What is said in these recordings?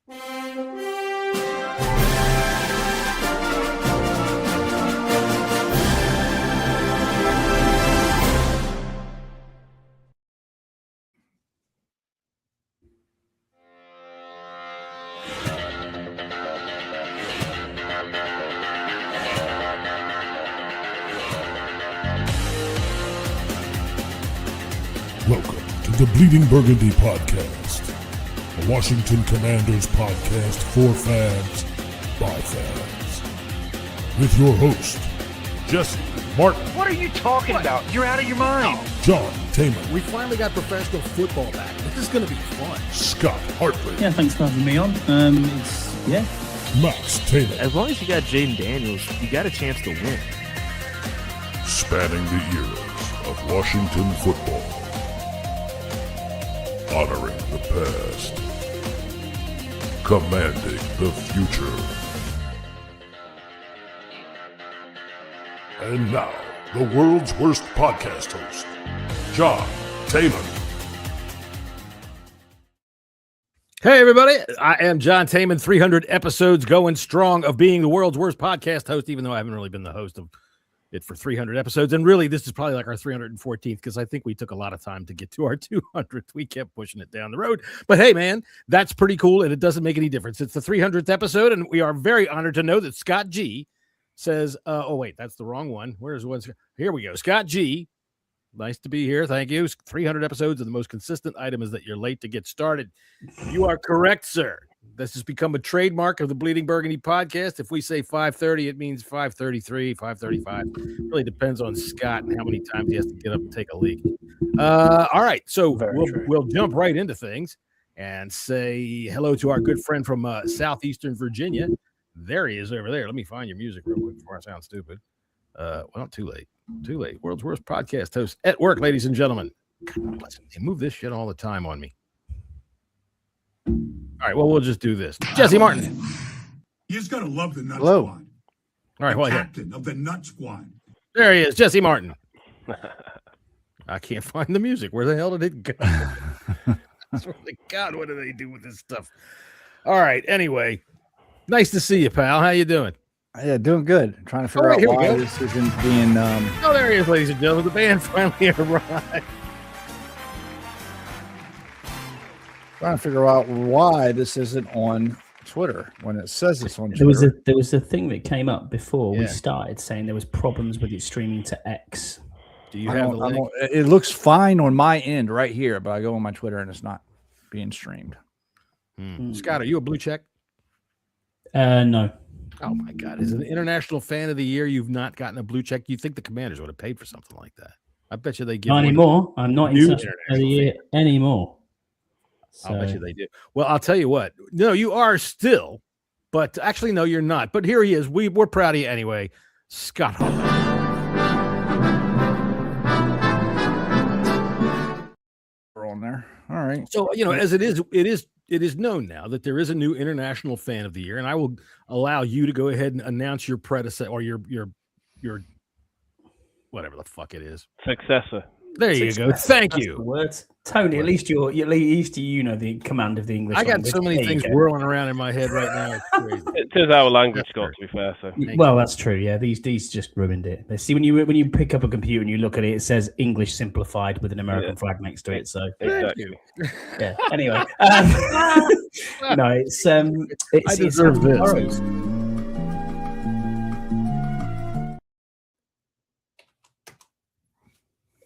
Welcome to the Bleeding Burgundy podcast, a Washington Commanders podcast for fans, by fans. With your host, Jessy, Martin. What are you talking about? You're out of your mind. John Taman. We finally got professional football back. This is going to be fun. Scott Hartley. Yeah, thanks for having me on. Max Taylor. As long as you got Jaden Daniels, you got a chance to win. Spanning the eras of Washington football. Honoring the past. Commanding the future. And now, the world's worst podcast host, John Taman. Hey, everybody. I am John Taman, 300 episodes going strong of being the world's worst podcast host, even though I haven't really been the host of it for 300 episodes. And really, this is probably like our 314th because I think we took a lot of time to get to our 200th. We kept pushing it down the road. But hey, man, that's pretty cool, and it doesn't make any difference. It's the 300th episode, and we are very honored to know that Scott G says, oh, wait, that's the wrong one. Where's one? Here we go. Scott G, nice to be here. Thank you. 300 episodes, and the most consistent item is that you're late to get started. You are correct, sir. This has become a trademark of the Bleeding Burgundy podcast. If we say 5:30, it means 5:33, 5:35. Really depends on Scott and how many times he has to get up and take a leak. All right, so we'll jump right into things and say hello to our good friend from southeastern Virginia. There he is over there. Let me find your music real quick before I sound stupid. Well, too late. Too late. World's worst podcast host at work, ladies and gentlemen. God bless him. They move this shit all the time on me. All right, well, we'll just do this. Jesse Martin. You just gotta love the Nut Hello. Squad. All right, well, Captain of the Nut Squad. there he is, Jesse Martin. I can't find the music. Where the hell did it go? God, what do they do with this stuff? All right, anyway, nice to see you, pal. How you doing? Yeah, doing good. I'm trying to figure out why this isn't being. Oh, there he is, ladies and gentlemen. The band finally arrived. Trying to figure out why this isn't on Twitter when it says it's on Twitter. There was a thing that came up before we started saying there was problems with it streaming to X. Do you have the link? It looks fine on my end right here, but I go on my Twitter and it's not being streamed. Scott, are you a blue check? No. Oh my God! As an international fan of the year, you've not gotten a blue check. You think the Commanders would have paid for something like that? I bet you they give. Not anymore. I'm not international fan of the year anymore. So. I'll bet you they do. Well, I'll tell you what. No, you are still, but actually, no, you're not. But here he is. We're proud of you anyway, Scott. We're on there. All right. So as it is known now that there is a new international fan of the year, and I will allow you to go ahead and announce your predecessor or your whatever the fuck it is. Successor. There you go. Thank you. Words. Tony, at least you know the command of the English. I got so many things whirling around in my head right now. It's crazy. It is our language, Scott, to be fair. So. Well, that's true. Yeah, these just ruined it. See, when you pick up a computer and you look at it, it says English simplified with an American flag next to it. So exactly. Yeah. Anyway, no, it's I deserve this.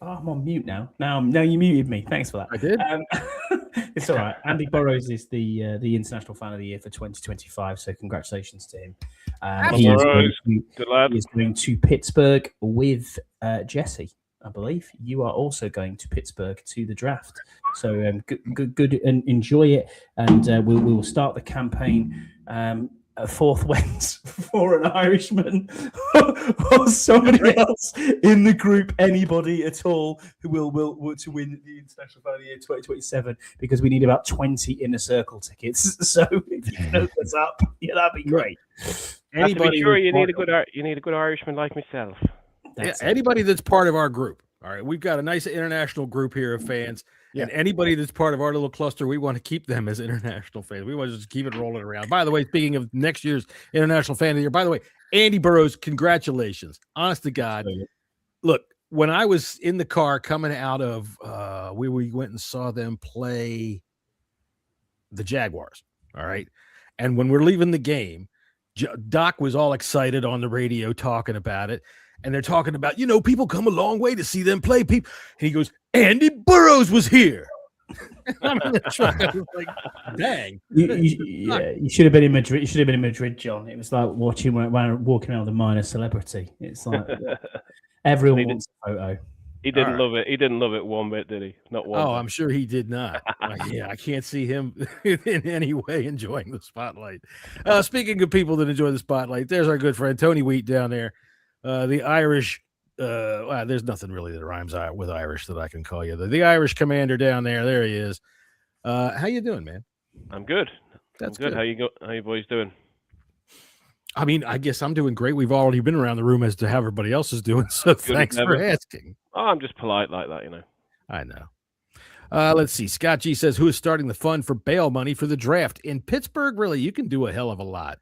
Oh, I'm on mute now. Now you muted me. Thanks for that. I did. It's all right. Andy Burrows is the international fan of the year for 2025. So congratulations to him. He is going to Pittsburgh with Jesse, I believe. You are also going to Pittsburgh to the draft. So good, and enjoy it. And we will start the campaign. A fourth wins for an Irishman or somebody else in the group, anybody at all who will to win the International Fan of the Year 2027, because we need about 20 inner circle tickets. So if you can open us up, yeah, that'd be great. Anybody sure you need a good Irishman like myself. Anybody that's part of our group. All right, we've got a nice international group here of fans. Yeah. And anybody that's part of our little cluster, we want to keep them as international fans. We want to just keep it rolling around. By the way, speaking of next year's International Fan of the Year, by the way, Andy Burroughs, congratulations. Honest to God. Look, when I was in the car coming out of we went and saw them play the Jaguars, all right? And when we're leaving the game, Doc was all excited on the radio talking about it. And they're talking about, people come a long way to see them play. People, and he goes, Andy Burroughs was here. I'm in the truck. I was like, dang. You should have been in Madrid. You should have been in Madrid, John. It was like watching walking out with a minor celebrity. It's like everyone wants a photo. He didn't love it. He didn't love it one bit, did he? Not one. Oh, I'm sure he did not. I can't see him in any way enjoying the spotlight. Speaking of people that enjoy the spotlight, there's our good friend Tony Wheat down there. The Irish, there's nothing really that rhymes with Irish that I can call you. The Irish commander down there. There he is. How you doing, man? I'm good. That's good. How you boys doing? I mean, I guess I'm doing great. We've already been around the room as to how everybody else is doing. So thanks for asking. Oh, I'm just polite like that, I know. Let's see. Scott G says, who is starting the fund for bail money for the draft? In Pittsburgh, really, you can do a hell of a lot.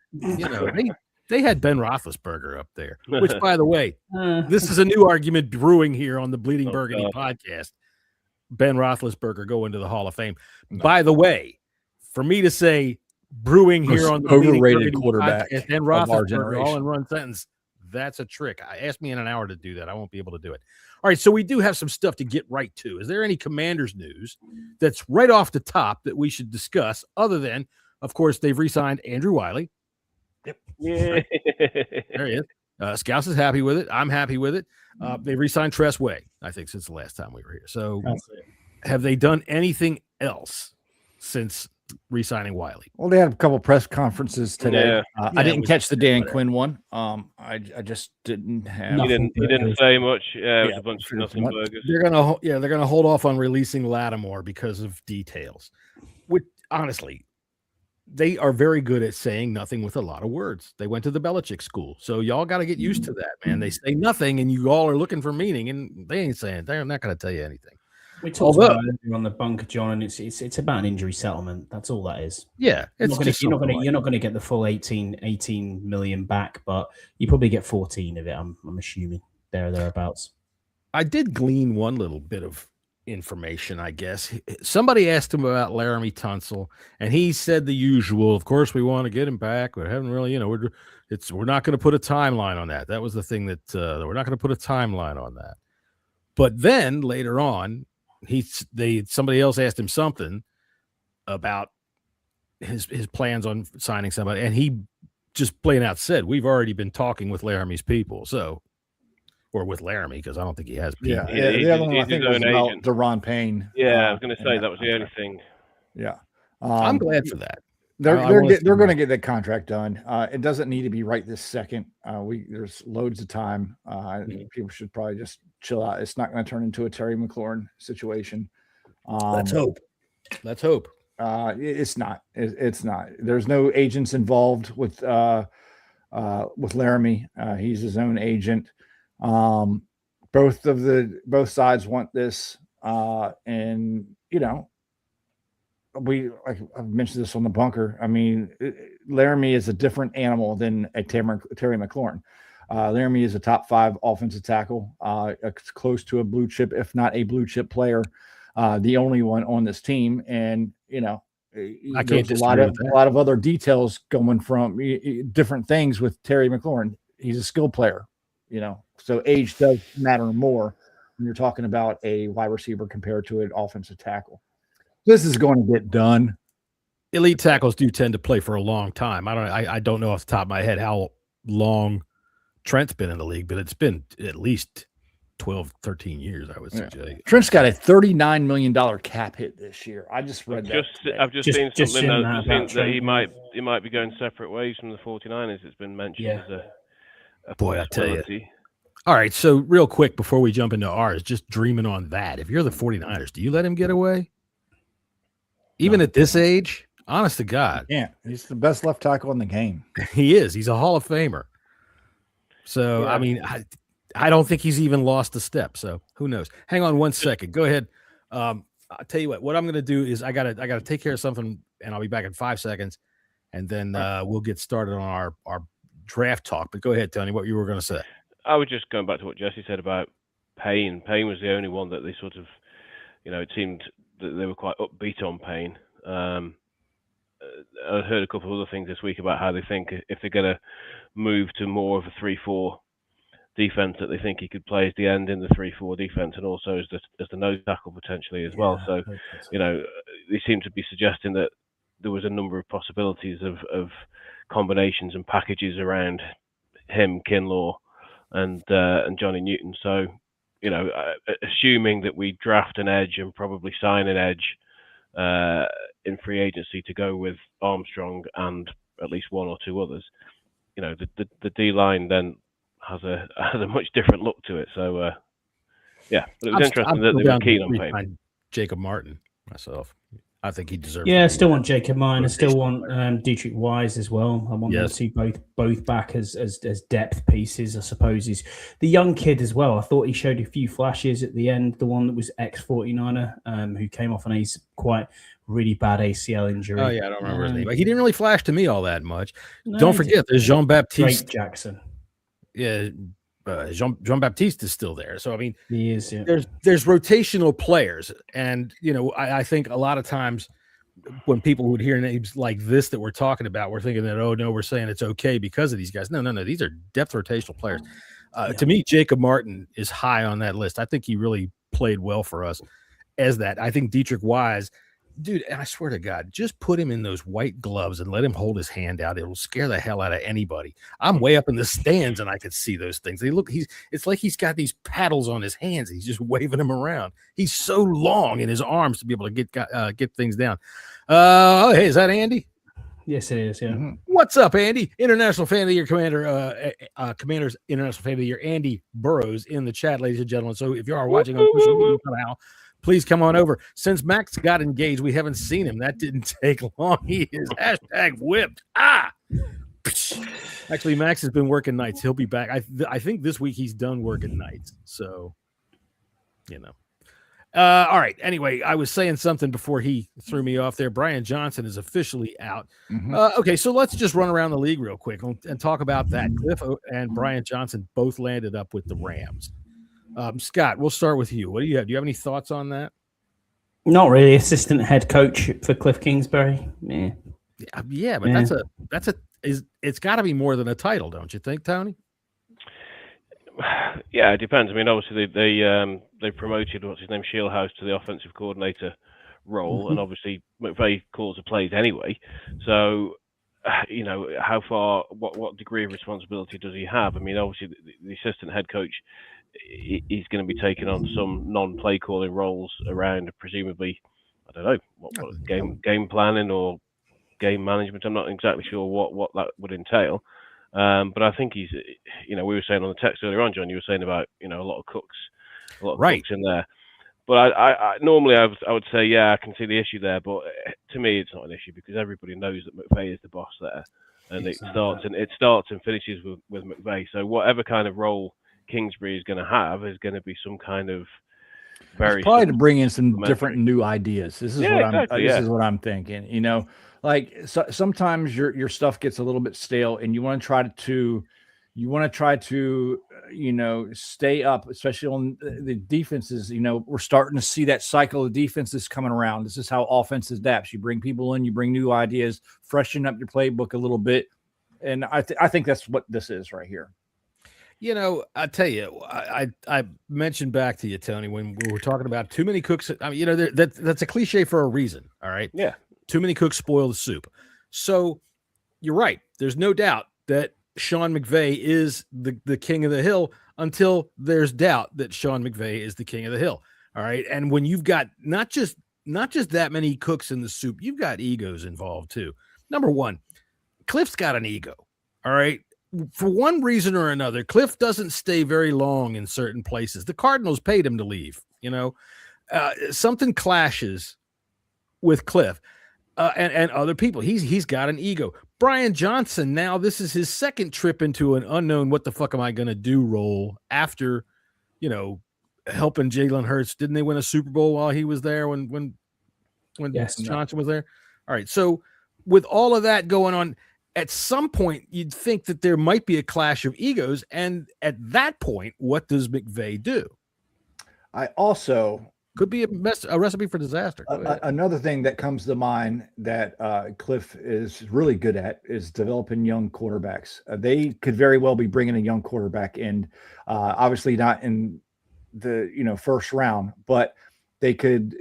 They had Ben Roethlisberger up there, which, by the way, this is a new argument brewing here on the Bleeding Burgundy podcast. Ben Roethlisberger going to the Hall of Fame. No. By the way, for me to say brewing here on the overrated quarterback podcast and Roethlisberger all in one sentence, that's a trick. Ask me in an hour to do that. I won't be able to do it. All right, so we do have some stuff to get right to. Is there any Commanders news that's right off the top that we should discuss other than, of course, they've re-signed Andrew Wiley. Yep. Yeah. There he is. Scouse is happy with it. I'm happy with it. They re-signed Tress Way, I think, since the last time we were here. So have they done anything else since re-signing Wiley? Well, they had a couple press conferences today. I didn't catch the Dan Quinn one. I just didn't have. He didn't say much. It was a bunch of nothing burgers. They're gonna hold off on releasing Lattimore because of details. Which honestly, they are very good at saying nothing with a lot of words. They went to the Belichick school. So y'all got to get used to that, man. They say nothing and you all are looking for meaning and they ain't saying, they're not going to tell you anything. We talked about it on the bunker, John, and it's about an injury settlement. That's all that is. Yeah. You're not going to get the full 18 million back, but you probably get 14 of it. I'm assuming thereabouts. I did glean one little bit of information, I guess. Somebody asked him about Laramie Tunsil, and he said the usual. Of course, we want to get him back. We haven't really, we're not going to put a timeline on that. That was the thing that we're not going to put a timeline on that. But then later on, somebody else asked him something about his plans on signing somebody, and he just plain out said, "We've already been talking with Laramie's people." So. Or with Laramie, because I don't think he has people. Yeah. The other one I think was about Deron Payne. Yeah, I was going to say that was the only thing. Yeah, I'm glad for that. They're going to get that contract done. It doesn't need to be right this second. There's loads of time. People should probably just chill out. It's not going to turn into a Terry McLaurin situation. Let's hope. It's not. It's not. There's no agents involved with Laramie. He's his own agent. Both sides want this, and I've mentioned this on the bunker. I mean, Laramie is a different animal than a Terry McLaurin. Laramie is a top 5 offensive tackle, close to a blue chip, if not a blue chip player, the only one on this team. And there's a lot of other details going from different things with Terry McLaurin. He's a skill player. So age does matter more when you're talking about a wide receiver compared to an offensive tackle. This is going to get done. Elite tackles do tend to play for a long time. I don't know off the top of my head how long Trent's been in the league, but it's been at least 12, 13 years, I would suggest. Trent's got a $39 million cap hit this year. I just read that. I've just seen something that he might be going separate ways from the 49ers. It's been mentioned as a boy, I tell you. All right, so real quick before we jump into ours, just dreaming on that. If you're the 49ers, do you let him get away? Even at this age? Honest to God. Yeah, he's the best left tackle in the game. He is. He's a Hall of Famer. So, I mean, I don't think he's even lost a step. So, who knows? Hang on one second. Go ahead. I'll tell you what I'm going to do is I gotta take care of something, and I'll be back in 5 seconds, and then we'll get started on our draft talk. But go ahead, Tony, what you were going to say. I was just going back to what Jesse said about Payne. Payne was the only one that they sort of, it seemed that they were quite upbeat on Payne. I heard a couple of other things this week about how they think if they're going to move to more of a 3-4 defense, that they think he could play as the end in the 3-4 defense, and also as the nose tackle potentially as well. So, they seem to be suggesting that there was a number of possibilities of combinations and packages around him, Kinlaw, and Johnny Newton. So, assuming that we draft an edge and probably sign an edge in free agency to go with Armstrong and at least one or two others, the D line then has a much different look to it. So but it was interesting that they were keen on Payne. Jacob Martin myself. I think he deserves. Yeah, I still want Jacob Martin. I still want Dietrich Wise as well. I want to see both back as depth pieces. I suppose he's the young kid as well. I thought he showed a few flashes at the end. The one that was ex-49er who came off on a quite really bad ACL injury. Oh yeah, I don't remember his name. But he didn't really flash to me all that much. No, don't forget, there's Jean-Baptiste Jackson. Yeah. Jean-Baptiste is still there. So, I mean, he is, there's rotational players. And, I think a lot of times when people would hear names like this that we're talking about, we're thinking that, oh, no, we're saying it's okay because of these guys. No. These are depth rotational players. To me, Jacob Martin is high on that list. I think he really played well for us as that. I think Dietrich Wise, dude, and I swear to God, just put him in those white gloves and let him hold his hand out. It'll scare the hell out of anybody. I'm way up in the stands and I could see those things. It's like he's got these paddles on his hands. He's just waving them around. He's so long in his arms to be able to get things down. Hey, is that Andy? Yes, it is. Yeah. Mm-hmm. What's up, Andy? International Fan of the Year Commander's International Fan of the Year, Andy Burrows, in the chat, ladies and gentlemen. So if you are watching on social media somehow, please come on over. Since Max got engaged, we haven't seen him. That didn't take long. He is #whipped. Actually, Max has been working nights. He'll be back. I think this week he's done working nights. So, all right. Anyway, I was saying something before he threw me off there. Brian Johnson is officially out. Mm-hmm. Okay, so let's just run around the league real quick and talk about that. Cliff and Brian Johnson both landed up with the Rams. Scott, we'll start with you. What do you have? Do you have any thoughts on that? Not really. Assistant head coach for Cliff Kingsbury. Yeah, but it's got to be more than a title, don't you think, Tony? Yeah, it depends. I mean, obviously they promoted what's his name, Shieldhouse, to the offensive coordinator role, and obviously McVay calls the plays anyway. So, how far, what degree of responsibility does he have? I mean, obviously the assistant head coach, he's going to be taking on some non-play calling roles around, presumably, I don't know, what game planning or game management. I'm not exactly sure what that would entail. But I think he's, we were saying on the text earlier on, John, you were saying about, a lot of cooks in there. But I normally I would say, yeah, I can see the issue there. But to me, it's not an issue because everybody knows that McVay is the boss there, and exactly. it starts and finishes with McVay. So whatever kind of role Kingsbury is going to have is going to be some kind of very probably to bring in some different new ideas. This is this is what I'm thinking. Like sometimes your stuff gets a little bit stale, and you want to try to stay up, especially on the defenses. We're starting to see that cycle of defenses coming around. This is how offense adapts. You bring people in, you bring new ideas, freshen up your playbook a little bit, and I think that's what this is right here. I tell you, I mentioned back to you, Tony, when we were talking about too many cooks. I mean, that's a cliche for a reason. All right. Yeah. Too many cooks spoil the soup. So you're right. There's no doubt that Sean McVay is the king of the hill until there's doubt that Sean McVay is the king of the hill. All right. And when you've got not just that many cooks in the soup, you've got egos involved too. Number one, Cliff's got an ego. All right. For one reason or another, Cliff doesn't stay very long in certain places. The Cardinals paid him to leave. Something clashes with Cliff. And other people. He's got an ego. Brian Johnson, now this is his second trip into an unknown what the fuck am I going to do role after, helping Jalen Hurts. Didn't they win a Super Bowl while he was there when Johnson was there? All right. So with all of that going on, at some point you'd think that there might be a clash of egos. And at that point, what does McVay do? I also could be a recipe for disaster. Another thing that comes to mind that Cliff is really good at is developing young quarterbacks. They could very well be bringing a young quarterback in, obviously not in the first round, but they could.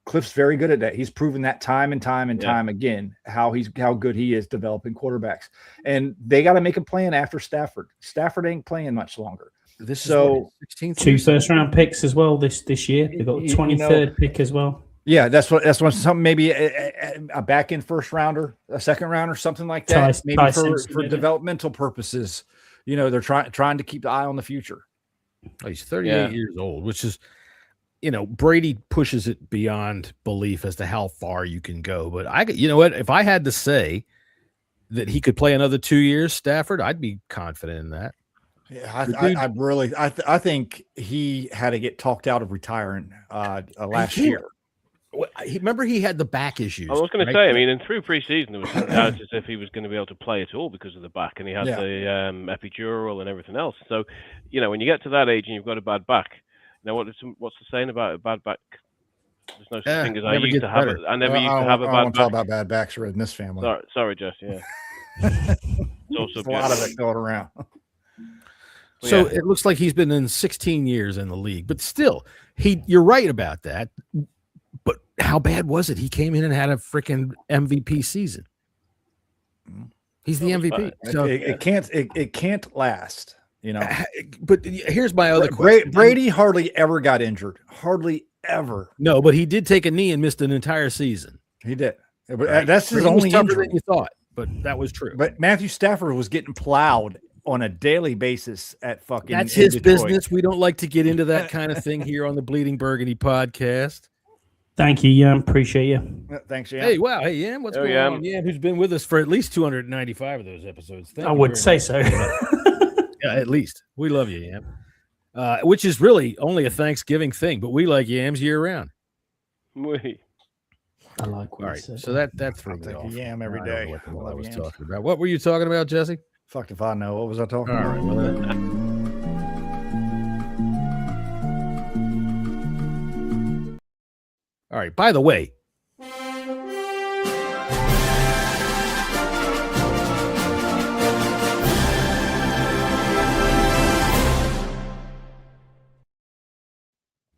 Cliff's very good at that. He's proven that time and time again how good he is developing quarterbacks. And they got to make a plan after Stafford. Stafford ain't playing much longer. This so is 2 first-round picks as well this year. They've got a 23rd pick as well. Yeah, that's what something maybe a back end first rounder, a second rounder, something like that. Maybe for developmental purposes. They're trying to keep the eye on the future. Oh, he's 38 years old, which is, Brady pushes it beyond belief as to how far you can go. But you know what? If I had to say that he could play another 2 years, Stafford, I'd be confident in that. Yeah, I think he had to get talked out of retiring last year. Remember, he had the back issues. I was going to say, and through preseason, there was doubts as if he was going to be able to play at all because of the back, and he had the epidural and everything else. So, when you get to that age and you've got a bad back, what's the saying about a bad back? There's no such thing as I used to have. I never used to have a bad back. I don't talk about bad backs in this family. Sorry, Jess. Yeah, there's a lot of it going around. So it looks like he's been in 16 years in the league, but still, you're right about that. But how bad was it? He came in and had a freaking MVP season. He's the MVP. So it can't last, But here's my other question. Brady hardly ever got injured. Hardly ever. No, but he did take a knee and missed an entire season. He did. Right. That's his only injury. Than you thought, but that was true. But Matthew Stafford was getting plowed on a daily basis at fucking. That's his business. We don't like to get into that kind of thing here on the Bleeding Burgundy podcast. Thank you, Yam. Appreciate you. Thanks, Yam. Hey, wow. Hey, Yam. What's going on? Yam, who's been with us for at least 295 of those episodes. I would say so. Yeah, at least. We love you, Yam. Which is really only a Thanksgiving thing, but we like yams year round. I like what all right, so that threw me off. Yam every day. What I was talking about. What were you talking about, Jesse? Fuck if I know. What was I talking about? All right, well, all right, by the way,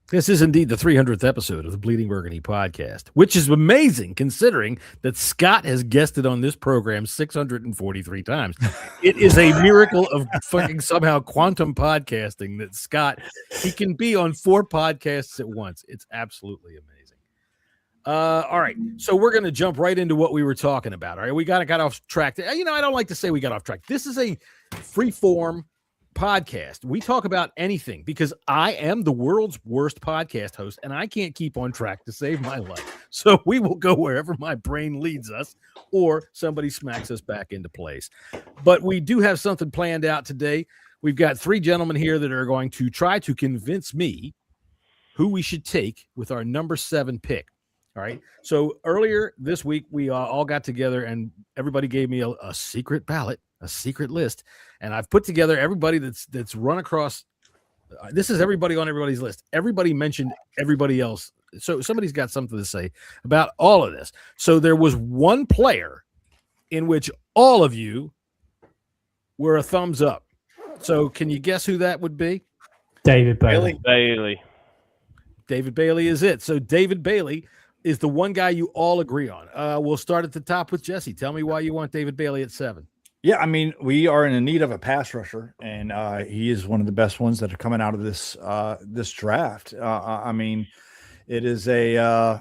this is indeed the 300th episode of the Bleeding Burgundy podcast, which is amazing considering that Scott has guested on this program 643 times. It is a miracle of fucking somehow quantum podcasting that Scott, he can be on 4 podcasts at once. It's absolutely amazing. All right, so we're going to jump right into what we were talking about. All right, we got off track. I don't like to say we got off track. This is a free-form podcast. We talk about anything because I am the world's worst podcast host and I can't keep on track to save my life. So we will go wherever my brain leads us or somebody smacks us back into place. But we do have something planned out today. We've got 3 gentlemen here that are going to try to convince me who we should take with our number 7 pick. All right. So earlier this week, we all got together and everybody gave me a secret ballot, a secret list. And I've put together everybody that's run across. This is everybody on everybody's list. Everybody mentioned everybody else. So somebody's got something to say about all of this. So there was one player in which all of you were a thumbs up. So can you guess who that would be? David Bailey. David Bailey is it. So David Bailey is the one guy you all agree on. We'll start at the top with Jesse. Tell me why you want David Bailey at 7. Yeah, I mean, we are in need of a pass rusher, and he is one of the best ones that are coming out of this this draft. I mean, it is it's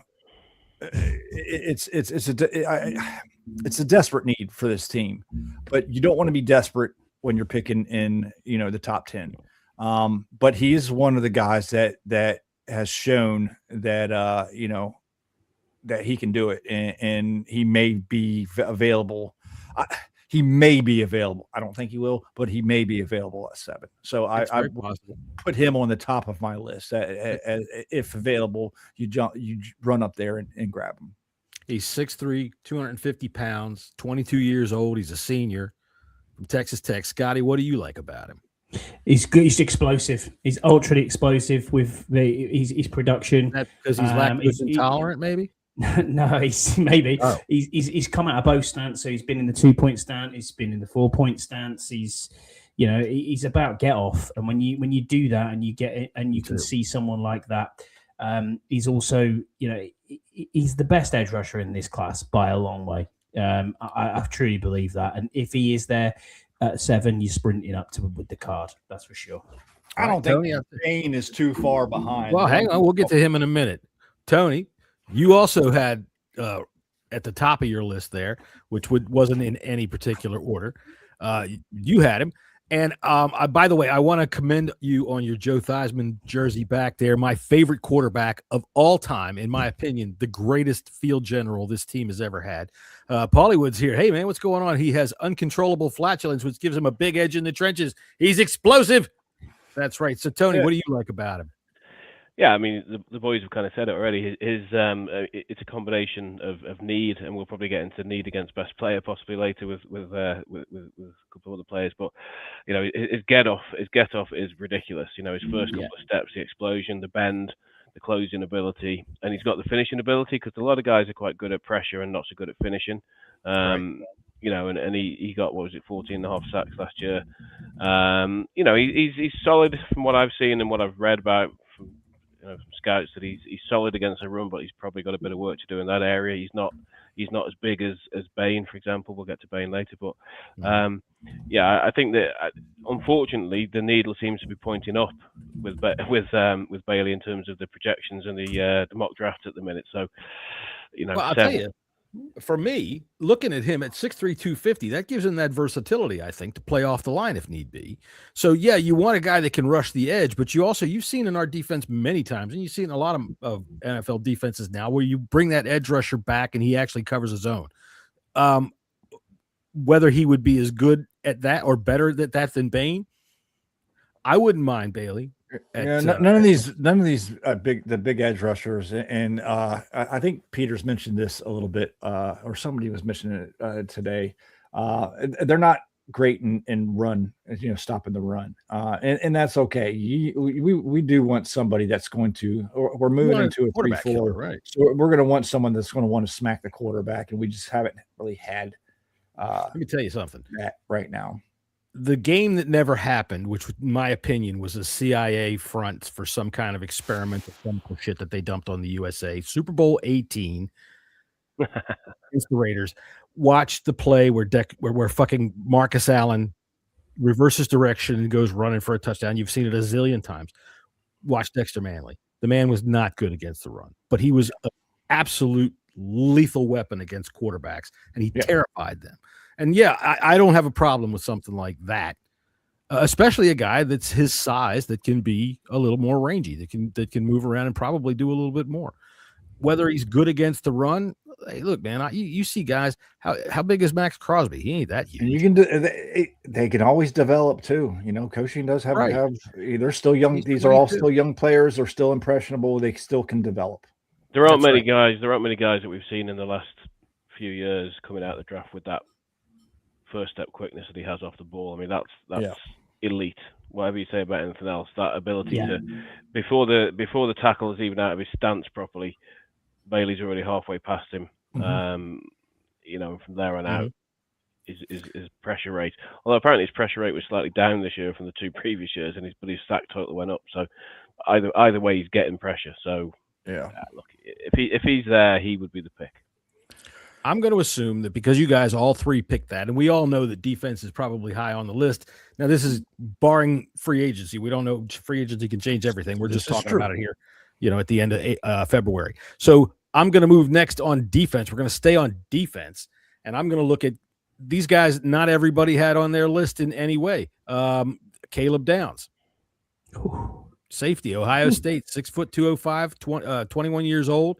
a desperate need for this team, but you don't want to be desperate when you're picking in the top 10. But he is one of the guys that has shown that that he can do it, and he may be available. He may be available. I don't think he will, but he may be available at 7. So I put him on the top of my list. If available, you run up there and grab him. He's 6'3", 250 pounds, 22 years old. He's a senior from Texas Tech. Scotty, what do you like about him? He's good. He's explosive. He's ultra explosive with his production. Because he's lactose intolerant, maybe? No, he's come out of both stance. So he's been in the 2-point stance. He's been in the 4-point stance. He's about get off. And when you do that and you get it and you can see someone like that, he's also, he's the best edge rusher in this class by a long way. I truly believe that. And if he is there at 7, you're sprinting up with the card. That's for sure. I don't think Bain is too far behind. Well, hang on. We'll get to him in a minute. Tony, you also had at the top of your list there, which wasn't in any particular order. You had him. And by the way, I want to commend you on your Joe Theismann jersey back there. My favorite quarterback of all time, in my opinion, the greatest field general this team has ever had. Paulie Wood's here. Hey, man, what's going on? He has uncontrollable flatulence, which gives him a big edge in the trenches. He's explosive. That's right. So, Tony, what do you like about him? Yeah, I mean, the boys have kind of said it already. It's a combination of need, and we'll probably get into need against best player possibly later with a couple of other players. But his get off is ridiculous. His first couple of steps, the explosion, the bend, the closing ability, and he's got the finishing ability because a lot of guys are quite good at pressure and not so good at finishing. Right. And he got 14.5 sacks last year. He's solid from what I've seen and what I've read about. From scouts that he's solid against the run, but he's probably got a bit of work to do in that area. He's not as big as Bain, for example. We'll get to Bain later, but I think that unfortunately the needle seems to be pointing up with Bailey in terms of the projections and the mock draft at the minute. So I'll tell you, for me, looking at him at 6'3", 250, that gives him that versatility, I think, to play off the line if need be. So, yeah, you want a guy that can rush the edge, but you've seen in our defense many times, and you've seen a lot of NFL defenses now where you bring that edge rusher back and he actually covers his own. Whether he would be as good at that or better at that than Bain, I wouldn't mind Bailey. None of these big edge rushers, and I think Peter's mentioned this a little bit, or somebody was mentioning it today. They're not great in run, stopping the run, and that's okay. We do want somebody that's going to. We're moving into a 3-4, right? So we're going to want someone that's going to want to smack the quarterback, and we just haven't really had. Let me tell you something. That right now. The game that never happened, which in my opinion was a CIA front for some kind of experimental chemical shit that they dumped on the USA. Super Bowl 18 against the Raiders. Watch the play where fucking Marcus Allen reverses direction and goes running for a touchdown. You've seen it a zillion times. Watch Dexter Manley. The man was not good against the run, but he was an absolute lethal weapon against quarterbacks, and he terrified them. And I don't have a problem with something like that, especially a guy that's his size that can be a little more rangy, that can move around and probably do a little bit more. Whether he's good against the run, hey, look, man, you see guys. How big is Max Crosby? He ain't that huge. And you can do. They can always develop too. Coaching does have. They're still young. These are all still young players. They're still impressionable. They still can develop. There aren't many guys that we've seen in the last few years coming out of the draft with that first step quickness that he has off the ball. I mean, that's elite. Whatever you say about anything else, that ability to before the tackle is even out of his stance properly, Bailey's already halfway past him. From there on out, his pressure rate. Although apparently his pressure rate was slightly down this year from the 2 previous years, but his sack total went up. So either way, he's getting pressure. So look, if he's there, he would be the pick. I'm going to assume that because you guys all three picked that, and we all know that defense is probably high on the list. Now, this is barring free agency. We don't know. Free agency can change everything. We're just talking about it here, at the end of February. So I'm going to move next on defense. We're going to stay on defense, and I'm going to look at these guys not everybody had on their list in any way. Caleb Downs, safety, Ohio State, 6'2", 205, 21 years old.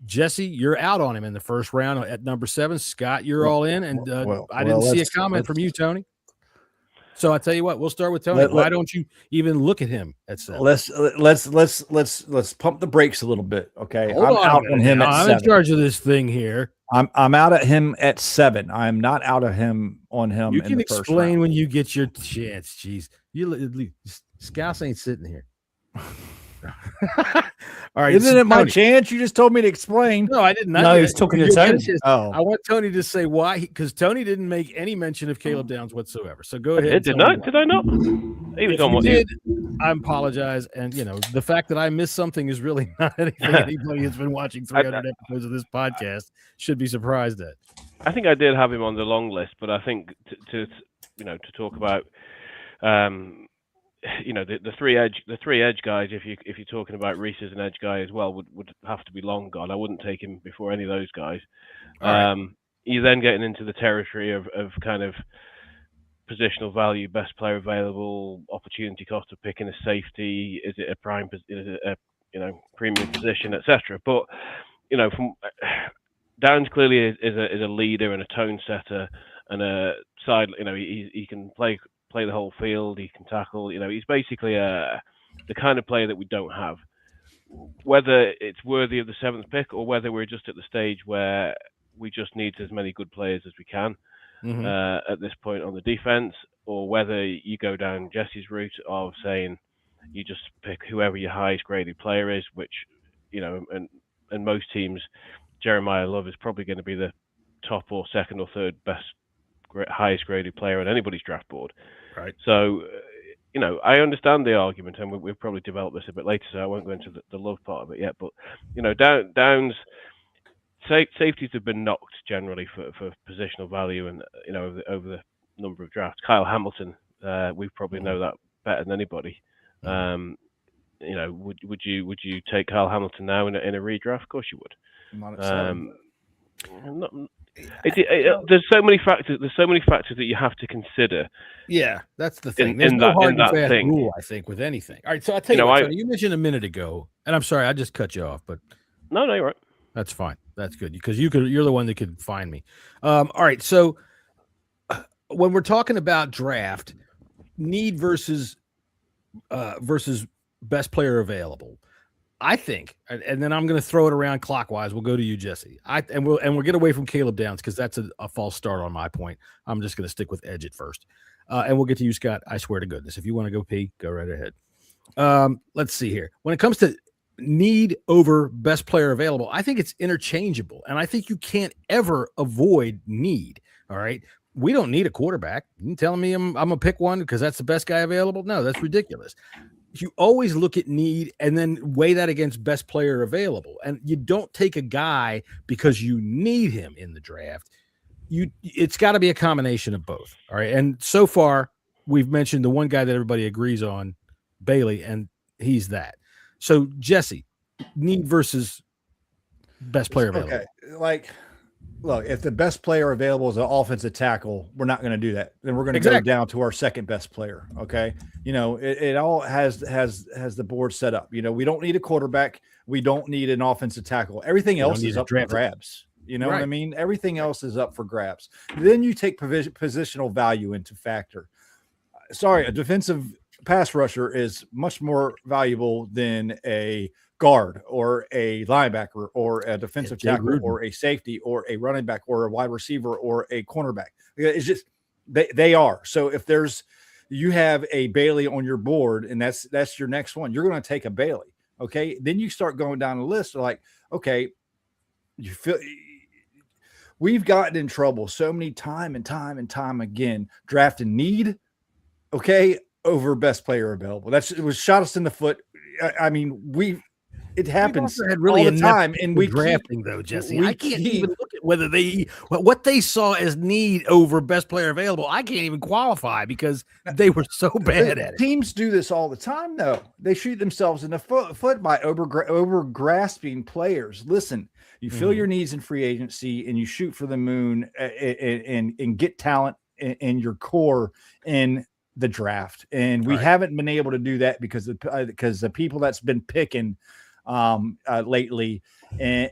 Jesse, you're out on him in the first round at number 7. Scott, you're all in, and I didn't see a comment from you, Tony. So I tell you what, we'll start with Tony. Why don't you even look at him at 7? Let's pump the brakes a little bit, okay? I'm out on him. I'm in charge of this thing here. I'm out at him at 7. I'm not out of him on him. You can explain when you get your chance. Jeez, Scouts ain't sitting here. All right, isn't it my chance? You just told me to explain. No, I didn't. No, he's talking to Tony. I want Tony to say why, because Tony didn't make any mention of Caleb Downs whatsoever. So go ahead. Did I not? He was on what did. I apologize, and the fact that I missed something is really not anything anybody who's been watching 300 episodes of this podcast should be surprised at. I think I did have him on the long list, but I think to talk about. The three edge guys. If you're talking about Reese as an edge guy as well, would have to be long gone. I wouldn't take him before any of those guys. You're then getting into the territory of kind of positional value, best player available, opportunity cost of picking a safety. Is it a prime? Is it a premium position, etc. But from Downs clearly is a leader and a tone setter and a side. He can play the whole field. He can tackle. He's basically the kind of player that we don't have. Whether it's worthy of the 7th pick or whether we're just at the stage where we just need as many good players as we can at this point on the defense, or whether you go down Jesse's route of saying you just pick whoever your highest graded player is, which and most teams, Jeremiah Love is probably going to be the top or second or third best highest graded player on anybody's draft board. Right. So, I understand the argument, and we'll probably develop this a bit later, so I won't go into the love part of it yet. But, Downs, safeties have been knocked generally for positional value and, over the number of drafts. Kyle Hamilton, we probably know that better than anybody. Would you take Kyle Hamilton now in a redraft? Of course you would. There's so many factors. There's so many factors that you have to consider. Yeah, that's the thing. There's no hard and fast rule, I think, with anything. All right, so I'll tell you what, Tony, you mentioned a minute ago, and I'm sorry, I just cut you off, but no, you're right. That's fine. That's good because you're the one that could find me. All right, so when we're talking about draft need versus best player available, I think, and then I'm going to throw it around clockwise. We'll go to you, Jesse. We'll get away from Caleb Downs because that's a false start on my point. I'm just going to stick with edge at first, and we'll get to you, Scott. I swear to goodness, if you want to go pee, go right ahead. Let's see here. When it comes to need over best player available, I think it's interchangeable, and I think you can't ever avoid need. All right, we don't need a quarterback. You telling me I'm gonna pick one because that's the best guy available? No, that's ridiculous. You always look at need and then weigh that against best player available. And you don't take a guy because you need him in the draft. It's got to be a combination of both. All right. And so far, we've mentioned the one guy that everybody agrees on, Bailey, and he's that. So, Jesse, need versus best player available. Okay. Look, if the best player available is an offensive tackle, we're not going to do that. Then we're going to go down to our second best player. Okay. It all has the board set up. We don't need a quarterback. We don't need an offensive tackle. Everything else is up for grabs. What I mean? Everything else is up for grabs. Then you take positional value into factor. Sorry, a defensive pass rusher is much more valuable than a guard or a linebacker or a defensive tackle or a safety or a running back or a wide receiver or a cornerback. It's just they are. So if you have a Bailey on your board and that's your next one, you're going to take a Bailey. Okay. Then you start going down the list like, okay, we've gotten in trouble so many time again, drafting need. Okay. Over best player available. It was shot us in the foot. I mean, it happens all the time, and we drafting though, Jesse. I can't even look at whether what they saw as need over best player available. I can't even qualify because they were so bad at it. Teams do this all the time, though. They shoot themselves in the foot by over grasping players. Listen, you fill your needs in free agency, and you shoot for the moon, and get talent in your core in the draft. And we haven't been able to do that because the people that's been picking lately and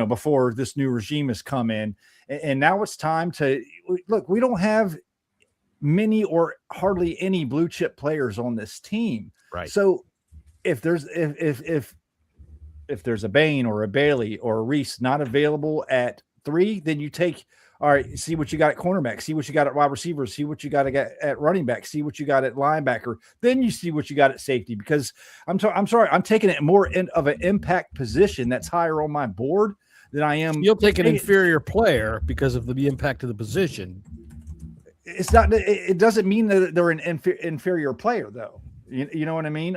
before this new regime has come in, and now it's time to look. We don't have many or hardly any blue chip players on this team, right? So if there's a Bain or a Bailey or a Reese not available at 3, then you take. All right, see what you got at cornerback, see what you got at wide receiver, see what you got at running back, see what you got at linebacker. Then you see what you got at safety, because I'm sorry, I'm taking it more of an impact position that's higher on my board than I am. You'll take an inferior player because of the impact of the position. It's not. It doesn't mean that they're an inferior player, though. You know what I mean?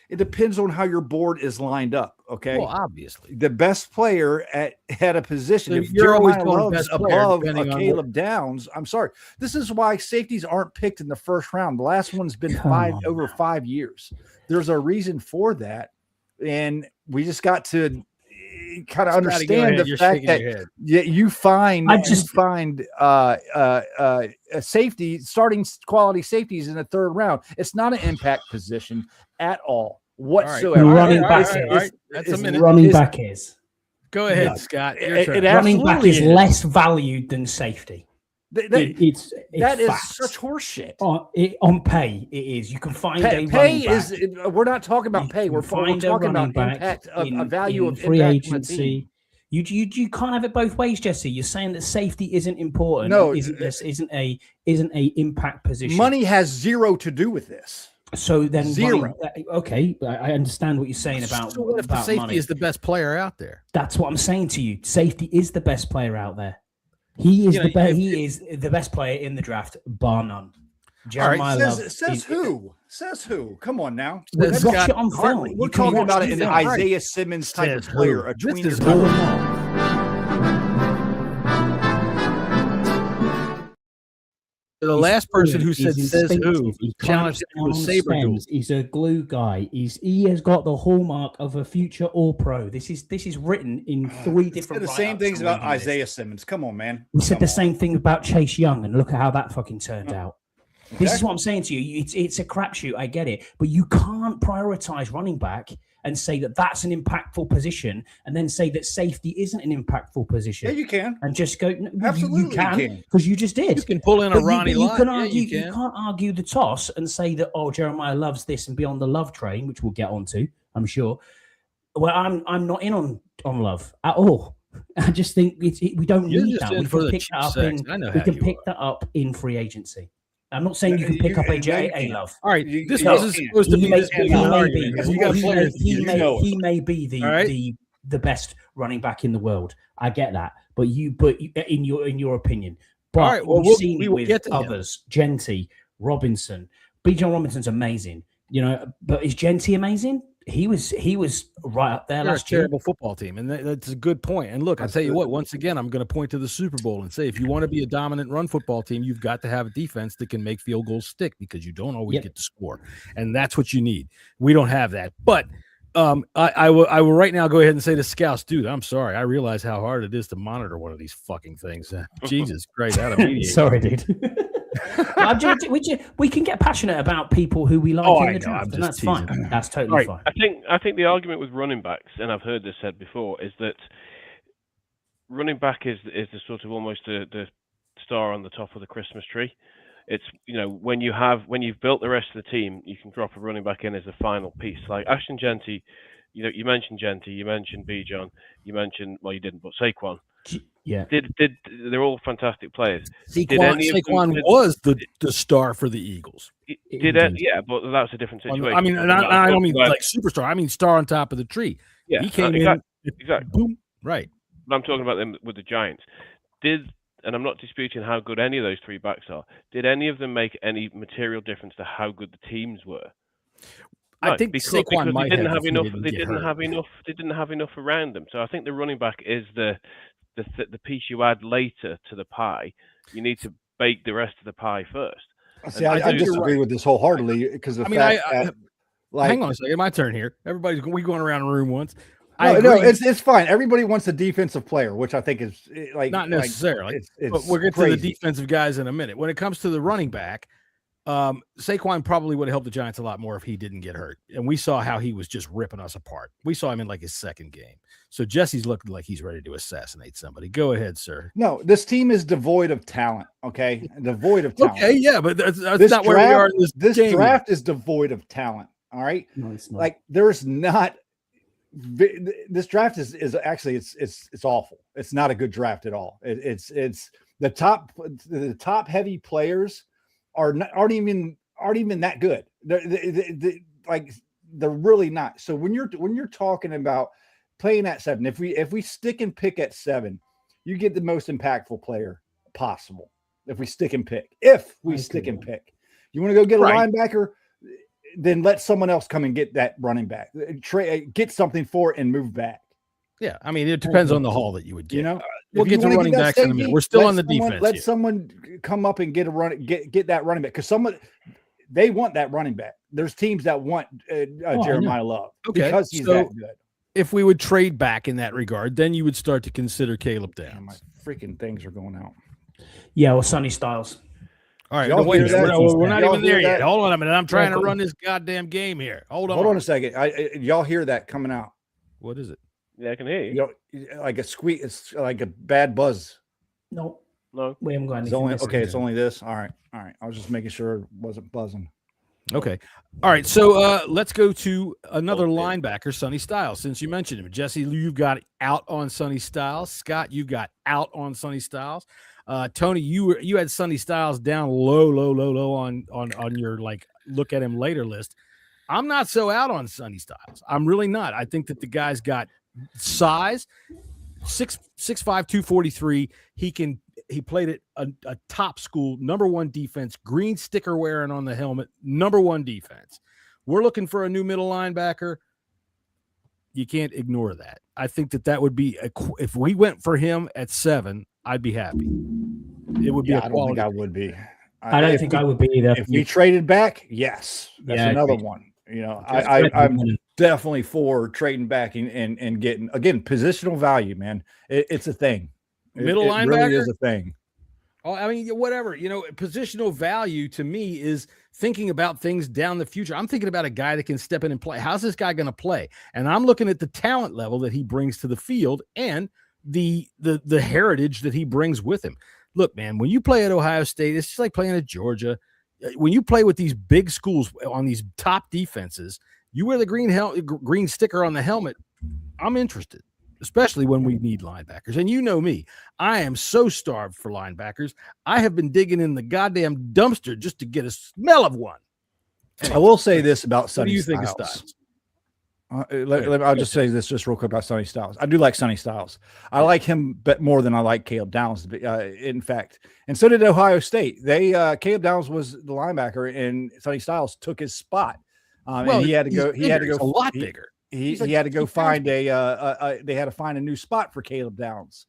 It depends on how your board is lined up. Okay. Well, obviously, the best player at a position. So if you're always Jeremiah Love's above a Caleb what... Downs, I'm sorry. This is why safeties aren't picked in the first round. The last one's been over 5 years. There's a reason for that, and we just got to kind of understand the fact that you find a safety starting quality safeties in the 3rd round. It's not an impact position at all whatsoever. Running back is. Go ahead, Scott. Running back is less valued than safety. It's that is such horseshit. On pay, it is. You can find pay is. We're not talking about pay. We're talking about impact of a value of free agency. You can't have it both ways, Jesse. You're saying that safety isn't important. No, isn't a impact position. Money has zero to do with this. So then zero. Okay, I understand what you're saying about. So what if the safety is the best player out there? That's what I'm saying to you. Safety is the best player out there. He is He is the best player in the draft, bar none. Jeremiah Love says who? Says who? Come on now. Watch it on film. We're talking about it in an Isaiah Simmons type of player. A tweener. The last person who says who challenged him to a saber duel. He's a glue guy. He has got the hallmark of a future All-Pro. This is written in 3 different. The same things about Isaiah Simmons. Come on, man. We said the same thing about Chase Young, and look at how that fucking turned out. This is what I'm saying to you. It's a crapshoot. I get it, but you can't prioritize running back and say that that's an impactful position, and then say that safety isn't an impactful position. Yeah, you can. And just go. Absolutely, you can because you just did. You can pull in a Ronnie Lott. You can't argue the toss and say that Jeremiah loves this and be on the Love train, which we'll get onto, I'm sure. Well, I'm not in on Love at all. I just think we don't need that. We can pick that up in free agency. I'm not saying you can pick up a Love. All right, this wasn't supposed to be this big an argument. He may be the best running back in the world. I get that, but in your opinion, but we've seen it with others, Genty, Robinson. Bijan Robinson's amazing, but is Genty amazing? He was right up there last year. Terrible football team, and that's a good point. And look, I'll tell you what. Once again, I'm going to point to the Super Bowl and say, if you want to be a dominant run football team, you've got to have a defense that can make field goals stick, because you don't always get to score, and that's what you need. We don't have that, but I will right now go ahead and say to Scouts, dude, I'm sorry. I realize how hard it is to monitor one of these fucking things. Jesus Christ, out of me. Sorry, dude. We can get passionate about people who we like in the draft, and that's fine. That's totally fine. I think the argument with running backs, and I've heard this said before, is that running back is the sort of almost the star on the top of the Christmas tree. It's when you've built the rest of the team, you can drop a running back in as a final piece. Like Ashton Genty, you mentioned Genty, you mentioned Bijan, you didn't, but Saquon. Yeah, they're all fantastic players. Saquon was the star for the Eagles. Yeah, but that's a different situation. I mean, I don't mean like superstar. I mean star on top of the tree. Yeah, he came in exactly. Boom, right. But I'm talking about them with the Giants. And I'm not disputing how good any of those 3 backs are. Did any of them make any material difference to how good the teams were? I think Saquon might didn't have enough. They didn't have enough around them. So I think the running back is the piece you add later to the pie. You need to bake the rest of the pie first. See, I disagree with this wholeheartedly, because hang on a second, my turn here. We going around the room once. No, it's fine. Everybody wants a defensive player, which I think is not necessarily. But we'll get to the defensive guys in a minute. When it comes to the running back, Saquon probably would have helped the Giants a lot more if he didn't get hurt. And we saw how he was just ripping us apart. We saw him in like his second game. So Jesse's looking like he's ready to assassinate somebody. Go ahead, sir. No, this team is devoid of talent. Okay, devoid of talent. Okay, yeah, but that's this not draft, where we are in this game draft is devoid of talent. All right, No, it's not. like there's not. This draft is actually it's awful. It's not a good draft at all. It's the top heavy players aren't even that good. They're really not. So when you're talking about playing at 7, if we stick and pick at 7, you get the most impactful player possible. If we stick and pick, you want to go get a linebacker, then let someone else come and get that running back. Get something for it and move back. Yeah, I mean, it depends on the haul that you would get. You know, we'll get to running backs in a minute. We're still on the defense. Let someone come up and get that running back, because they want that running back. There's teams that want Jeremiah Love because he's that good. If we would trade back in that regard, then you would start to consider Caleb Downs. My freaking things are going out. Yeah, well, Sonny Styles. All right, we're not even there yet. Hold on a minute. I'm trying to run this goddamn game here. Hold on a second. Y'all hear that coming out? What is it? Yeah, I can hear you. Like a squeak. It's like a bad buzz. No. We haven't got anything. It's only this. All right. I was just making sure it wasn't buzzing. Okay. All right. So let's go to another linebacker, Sonny Styles. Since you mentioned him, Jesse, you've got out on Sonny Styles. Scott, you got out on Sonny Styles. Tony, you had Sonny Styles down low on your like look at him later list. I'm not so out on Sonny Styles. I'm really not. I think that the guy's got size, 6'5", 243. He played at a top school, number 1 defense, green sticker wearing on the helmet, number 1 defense. We're looking for a new middle linebacker. You can't ignore that. I think that would be if we went for him at 7, I'd be happy. It would be. I don't think I would be. I don't think I would be either. If we traded back, yes, that's another one. You know, I'm definitely for trading back and getting, again, positional value, man. It's a thing. Middle linebacker really is a thing. Oh, I mean, whatever, positional value to me is thinking about things down the future. I'm thinking about a guy that can step in and play. How's this guy going to play? And I'm looking at the talent level that he brings to the field and the heritage that he brings with him. Look, man, when you play at Ohio State, it's just like playing at Georgia. When you play with these big schools on these top defenses, you wear the green sticker on the helmet. I'm interested, especially when we need linebackers. And you know me, I am so starved for linebackers. I have been digging in the goddamn dumpster just to get a smell of one. I will say this about Sonny Styles. What do you think of Styles? I'll just say this just real quick about Sonny Styles. I do like Sonny Styles. I like him but more than I like Caleb Downs, in fact. And so did Ohio State. Caleb Downs was the linebacker, and Sonny Styles took his spot. And he had to go. He had to go a lot bigger. He had to go find they had to find a new spot for Caleb Downs.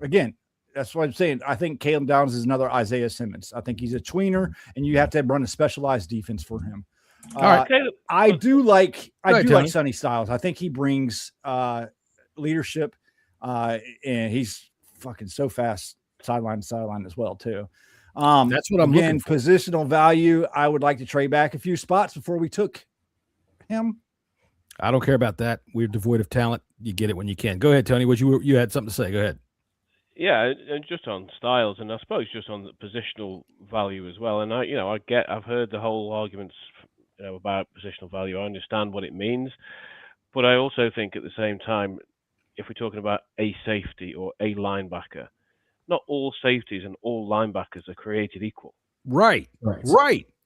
Again, that's what I'm saying. I think Caleb Downs is another Isaiah Simmons. I think he's a tweener, and you have to run a specialized defense for him. All right, I do like Sonny Styles. I think he brings leadership, and he's fucking so fast sideline to sideline as well too. That's what I'm looking for. Positional value. I would like to trade back a few spots before we took him. I don't care about that. We're devoid of talent. You get it when you can. Go ahead, Tony. You had something to say. Go ahead. Yeah, and just on Styles, and I suppose just on the positional value as well. And I've heard the whole arguments, about positional value. I understand what it means, but I also think at the same time, if we're talking about a safety or a linebacker, not all safeties and all linebackers are created equal. Right.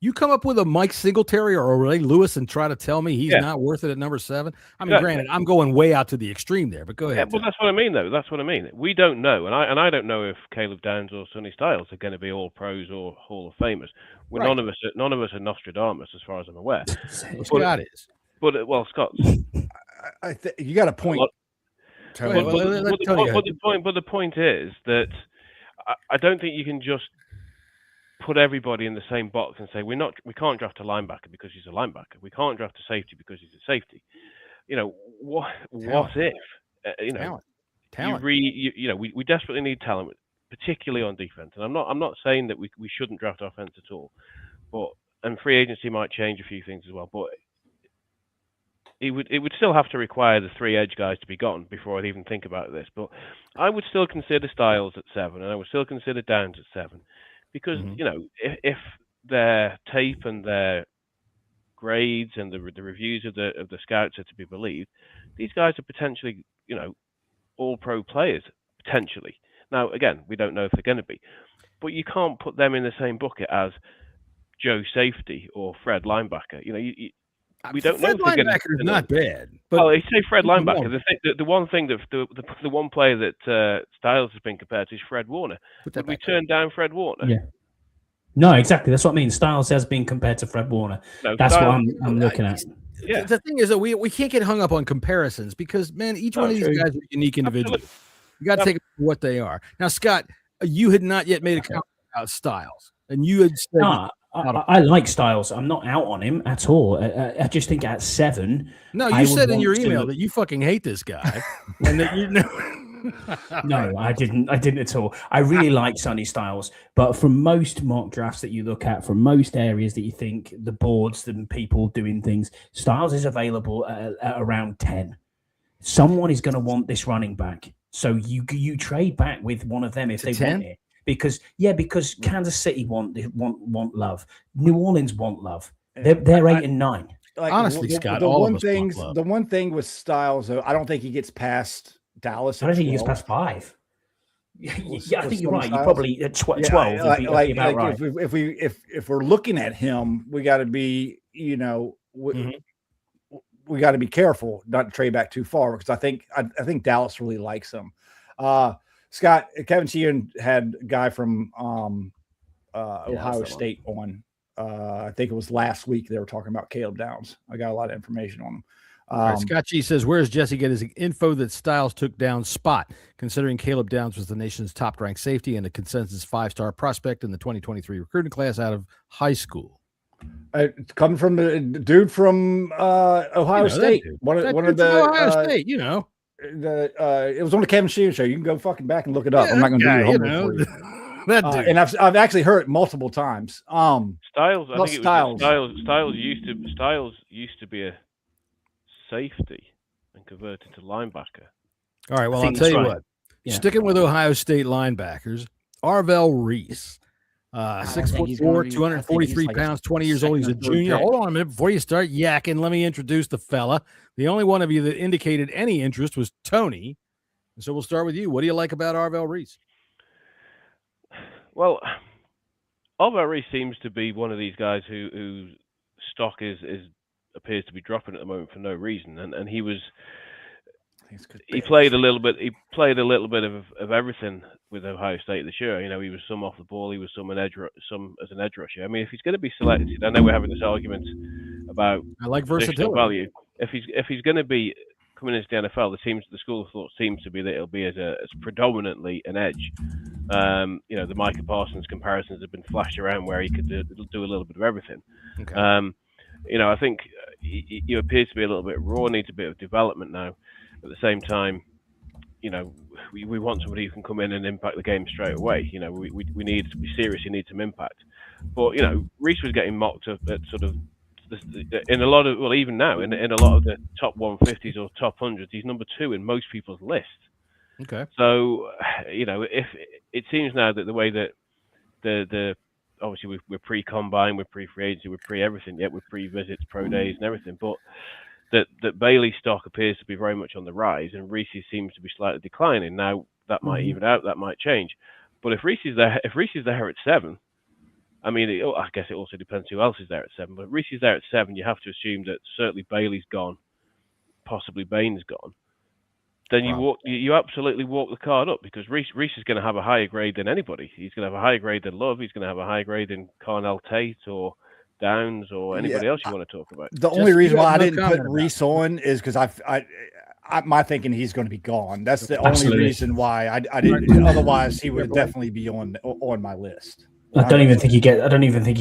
You come up with a Mike Singletary or a Ray Lewis and try to tell me he's not worth it at number 7. I mean, granted, I'm going way out to the extreme there, but go ahead. Yeah, well, that's what I mean, though. That's what I mean. We don't know, and I don't know if Caleb Downs or Sonny Styles are going to be all pros or Hall of Famers. None of us are Nostradamus, as far as I'm aware. Scott is. But Scott, you got a point. But the point is that I don't think you can just put everybody in the same box and say we can't draft a linebacker because he's a linebacker. We can't draft a safety because he's a safety. What if? Talent. We desperately need talent, particularly on defense. And I'm not saying that we shouldn't draft offense at all, and free agency might change a few things as well. But it would still have to require the 3 edge guys to be gone before I'd even think about this. But I would still consider Styles at 7, and I would still consider Downs at 7, because if their tape and their grades and the reviews of the scouts are to be believed, these guys are potentially all pro players potentially. Now again, we don't know if they're going to be, but you can't put them in the same bucket as Joe safety or Fred linebacker. We don't know if they're going to. Linebacker is not bad. But you say Fred linebacker. The one thing that the one player that Styles has been compared to is Fred Warner. Would we turn down Fred Warner? Yeah. No, exactly. That's what I mean. Styles has been compared to Fred Warner. No, that's Styles, what I'm looking at. Yeah. The thing is that we can't get hung up on comparisons, because, man, each one of these guys are unique individuals. Absolutely. You got to take it for what they are. Now, Scott, you had not yet made a comment about Styles, and you had said, I like Styles. I'm not out on him at all. I just think at 7. No, you said in your email that you fucking hate this guy, and that No, I didn't at all. I really like Sonny Styles, but from most mock drafts that you look at, from most areas that you think the boards and people doing things, Styles is available at around 10. Someone is going to want this running back, so you trade back with one of them if they 10? Want it. Because Kansas City want love. New Orleans want love. They're 8 and 9. Honestly, Scott, the one thing with Styles, though, I don't think he gets past Dallas. I don't think he gets past 5. Yeah, I think you're right. You probably at 12. Right. If we're looking at him, we got to be we got to be careful not to trade back too far, because I think Dallas really likes him. Scott, Kevin Sheehan had a guy from Ohio State on. I think it was last week. They were talking about Caleb Downs. I got a lot of information on him. Scott G says, where does Jesse get his info that Styles took down Spot, considering Caleb Downs was the nation's top-ranked safety and a consensus 5-star prospect in the 2023 recruiting class out of high school? It's coming from the dude from Ohio State. One of the Ohio State, it was on the Kevin Sheehan show. You can go fucking back and look it up. I'm not going to do your homework for you. That dude. And I've actually heard it multiple times. Styles, I think Styles used to be a safety and converted to linebacker. All right, well, I'll tell you what. Yeah. Sticking with Ohio State linebackers, Arvell Reese, 6'4", 243 pounds, 20 years old. He's a junior. Hold on a minute before you start yakking. Let me introduce the fella. The only one of you that indicated any interest was Tony. So we'll start with you. What do you like about Arvell Reese? Well, Arvell Reese seems to be one of these guys whose stock appears to be dropping at the moment for no reason, and he played a little bit of everything with Ohio State this year. He was some off the ball, he was some as an edge rusher. I mean, if he's going to be selected, I know we're having this argument about I like versatility value. If he's going to be coming into the NFL, the school of thought seems to be that it'll be as predominantly an edge. The Micah Parsons comparisons have been flashed around where he could do a little bit of everything. Okay. I think he appears to be a little bit raw, needs a bit of development now. At the same time, we want somebody who can come in and impact the game straight away. We need to be serious. You need some impact. But Reese was getting mocked at sort of in a lot of even now in a lot of the top 150s or top 100s, he's number 2 in most people's lists. Okay. So if it seems now that the way that the obviously we're pre-combine, we're pre-free agency, we're pre-everything, yet we're pre-visits, pro days, and everything. But that Bailey's stock appears to be very much on the rise, and Reese's seems to be slightly declining. Now that might even out, that might change. But if Reese's there at 7, I mean, I guess it also depends who else is there at 7. But if Reese's there at 7, you have to assume that certainly Bailey's gone, possibly Bain's gone. Then you absolutely walk the card up, because Reese is going to have a higher grade than anybody. He's going to have a higher grade than Love. He's going to have a higher grade than Carnell Tate or Downs or anybody else you want to talk about. The only reason why I didn't put Reese on is because my thinking he's going to be gone. That's the only reason why I didn't. Otherwise, he would definitely be on my list. I don't even think he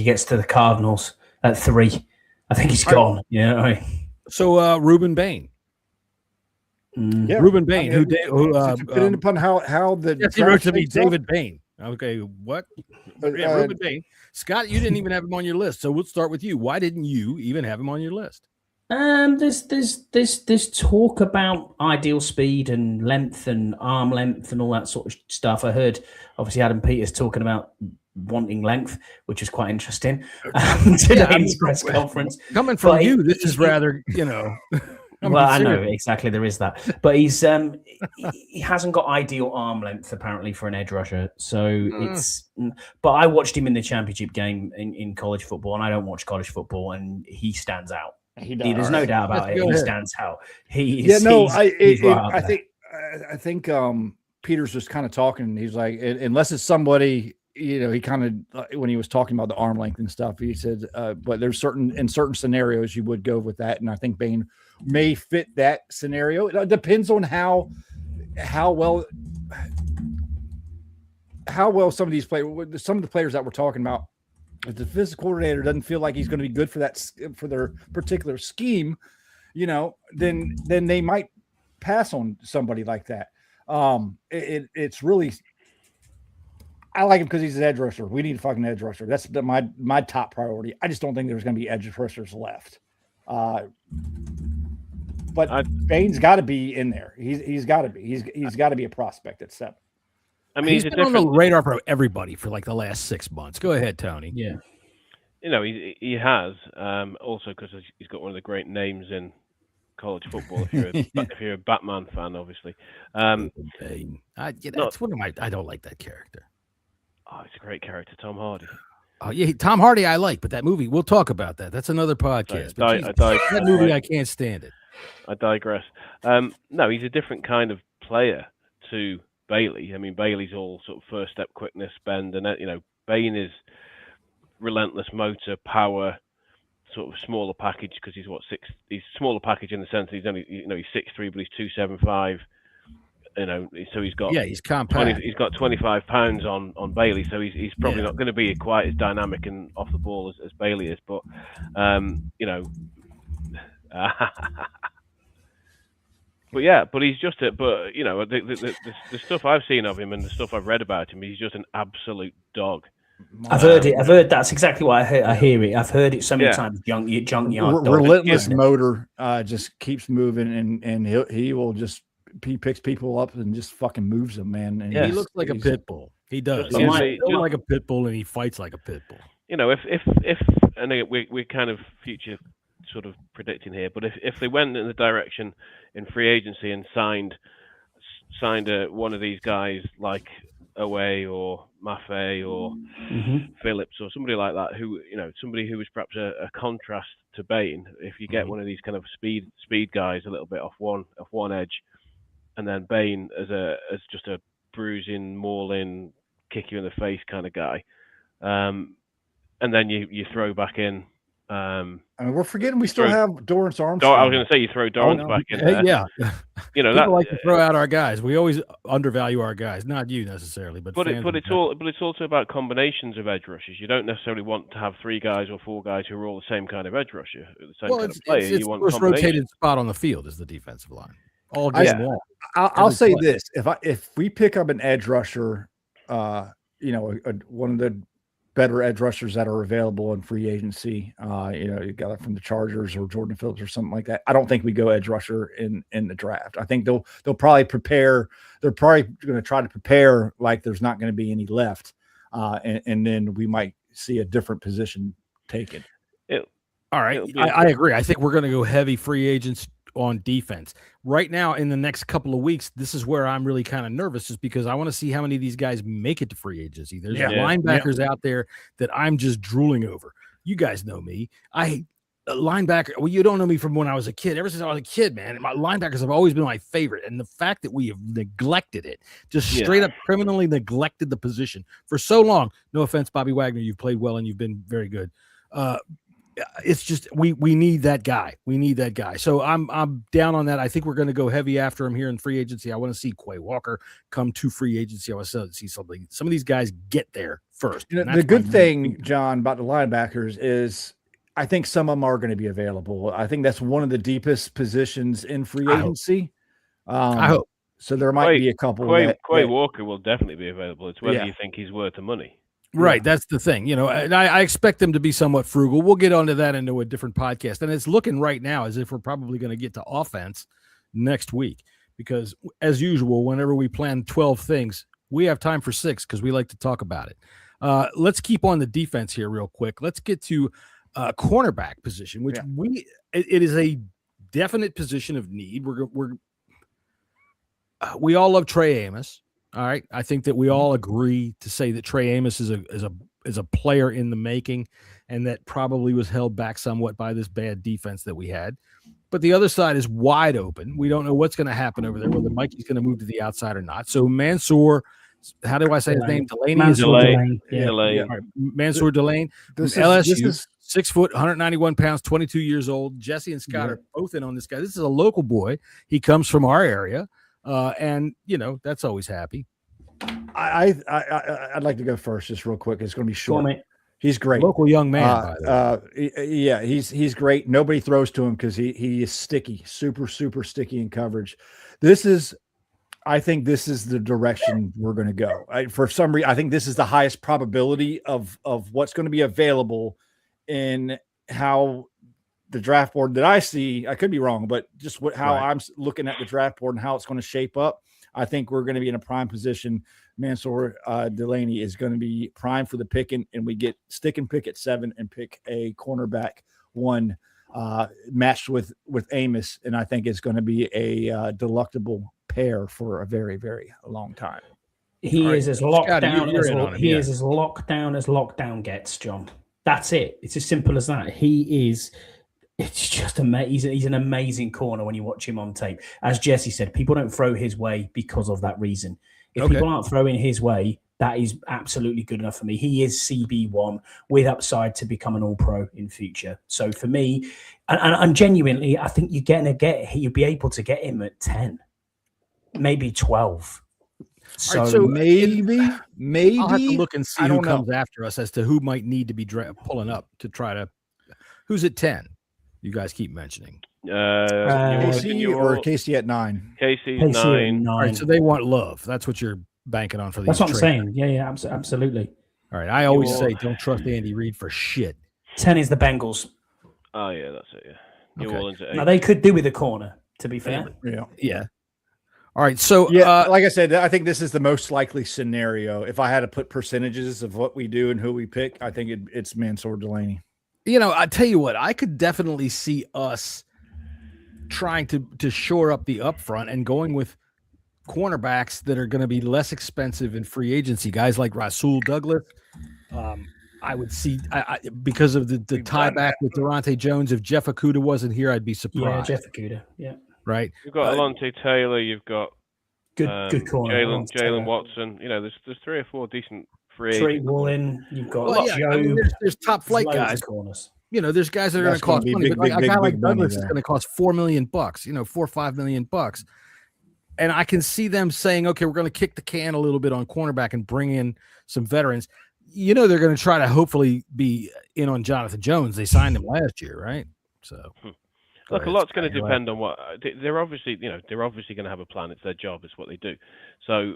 gets to the Cardinals at 3. I think he's gone. Yeah. So Ruben Bain. Yeah, Ruben Bain, I mean, depending upon how the Jesse wrote to me, David Bain. Okay, what? Ruben Bain. Scott, you didn't even have him on your list, so we'll start with you. Why didn't you even have him on your list? There's talk about ideal speed and length and arm length and all that sort of stuff. I heard obviously Adam Peters talking about wanting length, which is quite interesting today in his press conference. Coming from you, this is rather, well, I know exactly there is that, but he hasn't got ideal arm length apparently for an edge rusher. So but I watched him in the championship game in college football, and I don't watch college football, and he stands out. There's no doubt about it. He stands out. I think Peter's just kind of talking. He's like, unless it's somebody, he kind of, when he was talking about the arm length and stuff, he said, but there's certain scenarios you would go with that. And I think Bain may fit that scenario. It depends on how well some of these players, some of the players that we're talking about, if the physical coordinator doesn't feel like he's going to be good for their particular scheme, then they might pass on somebody like that. It's really, I like him because he's an edge rusher. We need a fucking edge rusher. That's my top priority. I just don't think there's going to be edge rushers left. But Bain's got to be in there. He's got to be. He's got to be a prospect at 7. I mean, he's been on the radar for everybody for like the last 6 months. Go ahead, Tony. Yeah. He has also because he's got one of the great names in college football. If you're a Batman fan, obviously. That's one of my. I don't like that character. Oh, it's a great character, Tom Hardy. Oh yeah, Tom Hardy I like, but that movie, we'll talk about that. That's another podcast. That movie, I can't stand it. I digress. No, he's a different kind of player to Bailey. I mean, Bailey's all sort of first step quickness, bend, and Bain is relentless motor, power, sort of smaller package because he's smaller package in the sense that he's only he's 6'3", but he's 275. So he's compact. He's got 25 pounds on Bailey, so he's probably not going to be quite as dynamic and off the ball as Bailey is, but but he's just the stuff I've seen of him and the stuff I've read about him, he's just an absolute dog. I've heard it. I've heard that's exactly what I hear it. I've heard it so many times. Junkyard relentless motor, just keeps moving, and he picks people up and just fucking moves them, man. And he looks like a pit bull. He does. He's like a pit bull, and he fights like a pit bull. If and we're kind of future sort of predicting here, but if they went in the direction in free agency and signed one of these guys like Owe or Maffei or Phillips or somebody like that, somebody who was perhaps a contrast to Bain, if you get one of these kind of speed guys a little bit off one edge, and then Bain as just a bruising, mauling, kick you in the face kind of guy, and then you throw back in. We're forgetting we still have Dorrance Armstrong. I was going to say you throw Dorrance back in there. Yeah, people like to throw out our guys. We always undervalue our guys, not you necessarily, but it's also about combinations of edge rushers. You don't necessarily want to have 3 guys or 4 guys who are all the same kind of edge rusher, the same kind of player. It's you want first rotated spot on the field is the defensive line. All game long. I'll say this: if we pick up an edge rusher, one of the better edge rushers that are available in free agency, you got it from the Chargers or Jordan Phillips or something like that. I don't think we go edge rusher in the draft. I think they'll probably prepare. They're probably going to try to prepare like there's not going to be any left, and then we might see a different position taken. All right, I agree. I think we're going to go heavy free agents on defense right now. In the next couple of weeks, this is where I'm really kind of nervous, just because I want to see how many of these guys make it to free agency. There's linebackers out there that I'm just drooling over. You guys know me. Linebacker. Well, you don't know me from when I was a kid. Ever since I was a kid, man, my linebackers have always been my favorite. And the fact that we have neglected it, just straight up criminally neglected the position for so long. No offense, Bobby Wagner, you've played well and you've been very good. It's just we need that guy. We need that guy. So I'm down on that. I think we're going to go heavy after him here in free agency. I want to see Quay Walker come to free agency. I want to see some of these guys get there first. The good thing, John, about the linebackers is I think some of them are going to be available. I think that's one of the deepest positions in free agency. I hope. So there might be a couple. Quay Walker will definitely be available. It's whether you think he's worth the money. Right. That's the thing. And I expect them to be somewhat frugal. We'll get onto that into a different podcast. And it's looking right now as if we're probably going to get to offense next week, because as usual, whenever we plan 12 things, we have time for 6 because we like to talk about it. Let's keep on the defense here real quick. Let's get to cornerback position, which it is a definite position of need. We all love Trey Amos. All right. I think that we all agree to say that Trey Amos is a player in the making, and that probably was held back somewhat by this bad defense that we had. But the other side is wide open. We don't know what's going to happen over there, whether Mikey's going to move to the outside or not. So Mansour, how do I say his name? Delane. Right. Mansour Delane. LSU, 6 foot, 191 pounds, 22 years old. Jessy and Scott are both in on this guy. This is a local boy. He comes from our area. And that's always happy. I'd like to go first, just real quick. It's going to be short. He's great, local young man. He's great. Nobody throws to him because he is sticky, super sticky in coverage. I think this is the direction we're going to go. For some reason, I think this is the highest probability of what's going to be available in how the draft board that I see. I could be wrong, but just how I'm looking at the draft board and how it's going to shape up, I think we're going to be in a prime position. Mansour Delaney is going to be prime for the picking, and we stick and pick at 7 and pick a cornerback 1 matched with Amos, and I think it's going to be a delectable pair for a very, very long time. He is as locked down as lockdown gets, John. That's it. It's as simple as that. It's just amazing. He's an amazing corner when you watch him on tape. As Jesse said, people don't throw his way because of that reason. If people aren't throwing his way, that is absolutely good enough for me. He is CB1 with upside to become an all-pro in future. So for me, and genuinely, I think you'll be able to get him at 10, maybe 12. So maybe I'll have to look and see who comes after us as to who might need to be pulling up to try to. Who's at 10? You guys keep mentioning Casey at 9. Casey's 9. All right, so they want Love. That's what you're banking on for these. That's what I'm saying. Yeah, absolutely. All right, I always say don't trust Andy Reid for shit. 10 is the Bengals. Oh yeah, that's it. Yeah, New Orleans at 8. Now they could do with a corner, to be fair. Yeah. All right, so like I said, I think this is the most likely scenario. If I had to put percentages of what we do and who we pick, I think it's Mansour Delaney. I tell you what, I could definitely see us trying to shore up the upfront and going with cornerbacks that are going to be less expensive in free agency. Guys like Rasul Douglas. I would see because of the tie back with Durante Jones. If Jeff Okudah wasn't here, I'd be surprised. Yeah, Jeff Okudah. Yeah. Right. You've got Alontae Taylor. You've got good corner. Jalen Watson. There's 3 or 4 decent free Trey Woolen. You've got Joe. There's top flight guys. Corners. There's guys that are going to cost money. But a guy like Douglas is going to cost $4 million. $4 or $5 million. And I can see them saying, okay, we're going to kick the can a little bit on cornerback and bring in some veterans. They're going to try to hopefully be in on Jonathan Jones. They signed him last year, right? So, look, a lot's going to depend on what they're obviously going to have a plan. It's their job. It's what they do. So,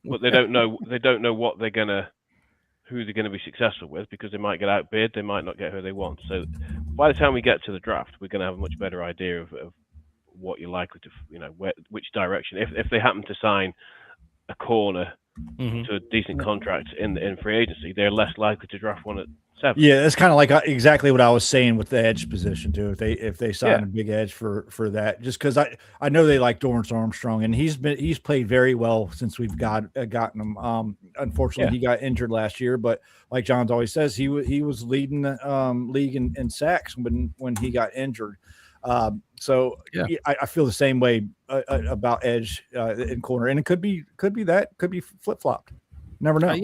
but they don't know what who they're going to be successful with, because they might get outbid. They might not get who they want. So, by the time we get to the draft, we're going to have a much better idea of what you're likely to, which direction. If they happen to sign a corner to a decent contract in free agency, they're less likely to draft one at 7. Yeah, that's kind of like exactly what I was saying with the edge position too. If they sign a big edge for that, just because I know they like Dorrance Armstrong, and he's played very well since we've gotten him. Unfortunately, he got injured last year, but like John's always says, he was leading the league in sacks when he got injured. So I feel the same way about edge in corner, and it could be flip flopped. Never know.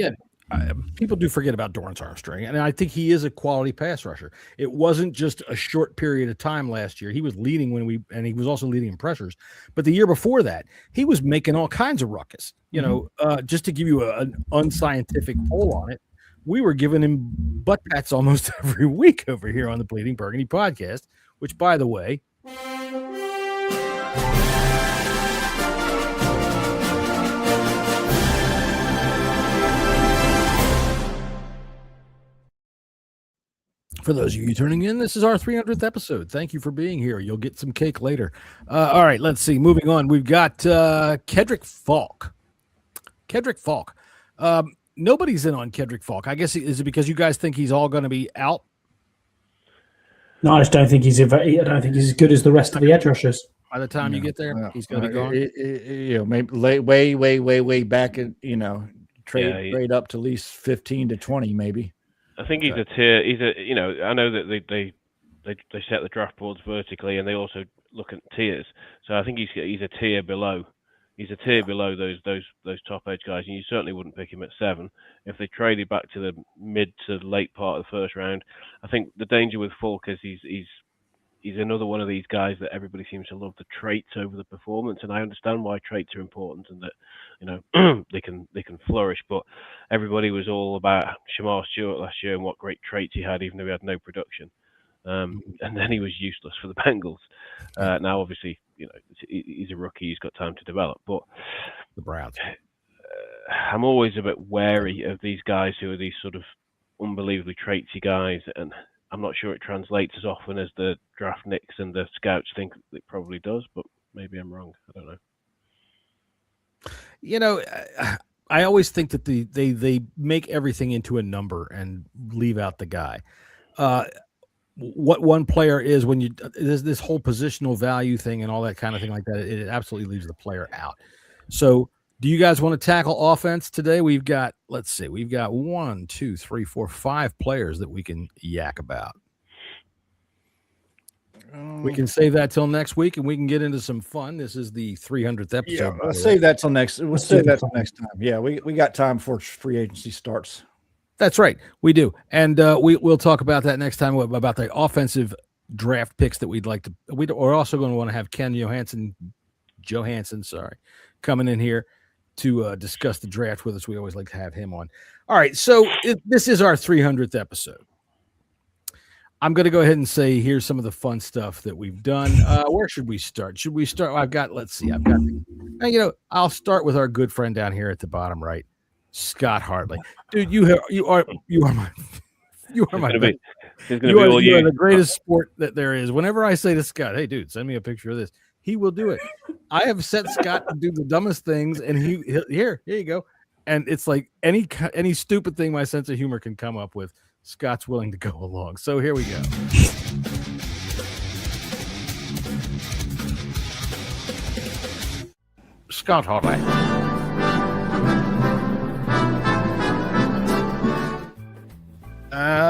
People do forget about Dorrance Armstrong, and I think he is a quality pass rusher. It wasn't just a short period of time last year. He was leading and he was also leading in pressures. But the year before that, he was making all kinds of ruckus. Just to give you an unscientific poll on it, we were giving him butt pats almost every week over here on the Bleeding Burgundy podcast, which, by the way, For those of you turning in, this is our 300th episode. Thank you for being here. You'll get some cake later. All right, let's see. Moving on, we've got Kedrick Falk. Kedrick Falk. Nobody's in on Kedrick Falk. I guess is it because you guys think he's all going to be out? No, I just don't think he's. I don't think he's as good as the rest of the edge rushers. By the time you get there, he's going to be gone. Maybe way back, trade up to at least 15 to 20, maybe. I think he's a tier. I know that they set the draft boards vertically, and they also look at tiers. So I think he's a tier below. He's a tier below those top edge guys, and you certainly wouldn't pick him at 7. If they traded back to the mid to late part of the first round, I think the danger with Falk is he's another one of these guys that everybody seems to love the traits over the performance, and I understand why traits are important and that they can flourish. But everybody was all about Shamar Stewart last year and what great traits he had, even though he had no production. And then he was useless for the Bengals. Now, obviously, he's a rookie; he's got time to develop. But the Browns, I'm always a bit wary of these guys who are these sort of unbelievably traitsy guys, and I'm not sure it translates as often as the draft nicks and the scouts think it probably does. But maybe I'm wrong. I don't know. I always think that they make everything into a number and leave out the guy. What one player is when you this whole positional value thing and all that kind of thing like that, it absolutely leaves the player out. So do you guys want to tackle offense today? We've got 5 players that we can yak about. We can save that till next week, and we can get into some fun. This is the 300th episode. Yeah, let's save that till next. We'll save that till next time. Yeah, we got time before free agency starts. That's right, we do, and we'll talk about that next time about the offensive draft picks that we'd like to. We're also going to want to have Ken Johansson, coming in here to discuss the draft with us. We always like to have him on. All right, so this is our 300th episode. I'm going to go ahead and say here's some of the fun stuff that we've done. Where should we start? Should we start? I'll start with our good friend down here at the bottom right, Scott Hartley. Dude, you are my you are the greatest sport that there is. Whenever I say to Scott, "Hey, dude, send me a picture of this," he will do it. I have set Scott to do the dumbest things, and here you go. And it's like any stupid thing my sense of humor can come up with, Scott's willing to go along. So here we go. Scott Hartley.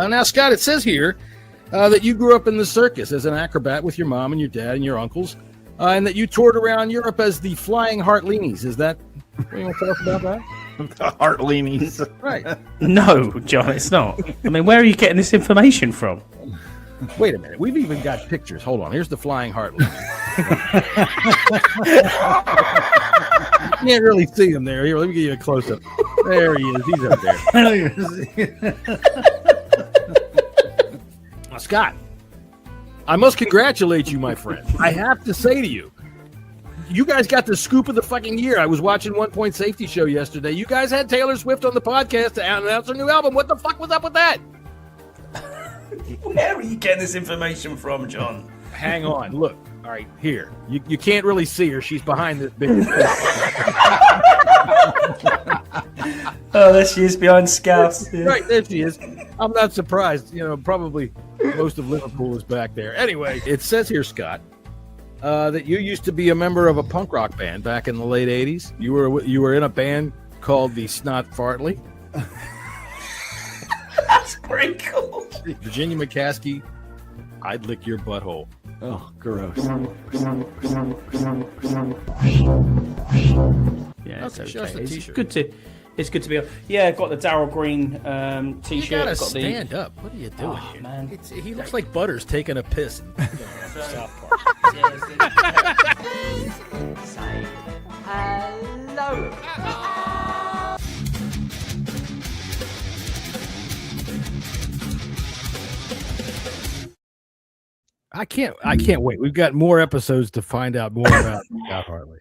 Now, Scott, it says here that you grew up in the circus as an acrobat with your mom and your dad and your uncles, and that you toured around Europe as the Flying Hartleanies. Is that what you want to talk about that? The Hartleanies. Right. No, John, it's not. I mean, where are you getting this information from? Wait a minute. We've even got pictures. Hold on. Here's the Flying Hartleanies. You can't really see him there. Here, let me give you a close-up. There he is. He's up there. Now, Scott, I must congratulate you, my friend. I have to say to you, you guys got the scoop of the fucking year. I was watching One Point Safety Show yesterday. You guys had Taylor Swift on the podcast to announce her new album. What the fuck was up with that? Where are you getting this information from, John? Hang on. Look. All right, here. You can't really see her. She's behind this big. Oh, there she is behind Scouts. Yeah. Right, there she is. I'm not surprised. Probably most of Liverpool is back there. Anyway, it says here, Scott, that you used to be a member of a punk rock band back in the late 80s. You were in a band called the Snot Fartley. That's pretty cool. Virginia McCaskey, I'd lick your butthole. Oh, gross. Yeah, it's Okay, show us the It's t-shirt. It's good to be on. Yeah, I've got the Darryl Green t-shirt. You gotta I've got stand up. What are you doing here? Man. He looks like Butters taking a piss. Say hello. I can't wait. We've got more episodes to find out more about Scott Hartley.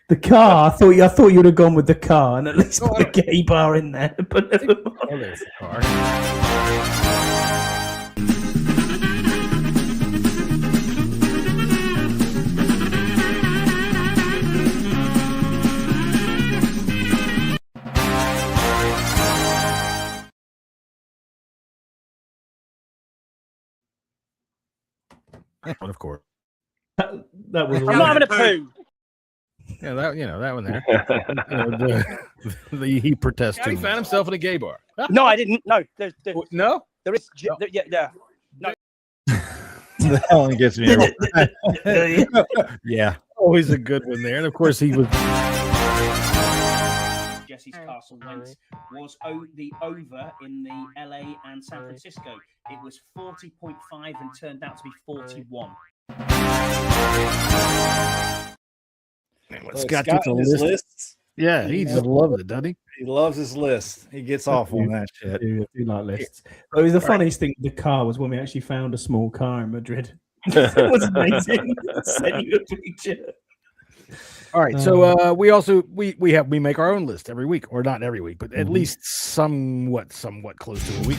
The car. I thought you would have gone with the car and at least put a gay bar in there. But never mind. Oh, there's the car. Of course. That was. I'm not having a poo. Yeah, that one there. He protested. He found himself in a gay bar. No, I didn't. No, No? there is. Yeah. That only gets me. Yeah. Always a good one there. And of course, he was. Jesse's Castle went was the over in the LA and San Francisco. It was 40.5 and turned out to be 41. Scott gets a list. lists. Yeah, he just loves it, doesn't he? He loves his list. He gets off on that shit. I do like lists. But it was the funniest thing with the car was when we actually found a small car in Madrid. It was amazing. Send you a picture. All right, so we also we make our own list every week, or not every week, but at least somewhat close to a week.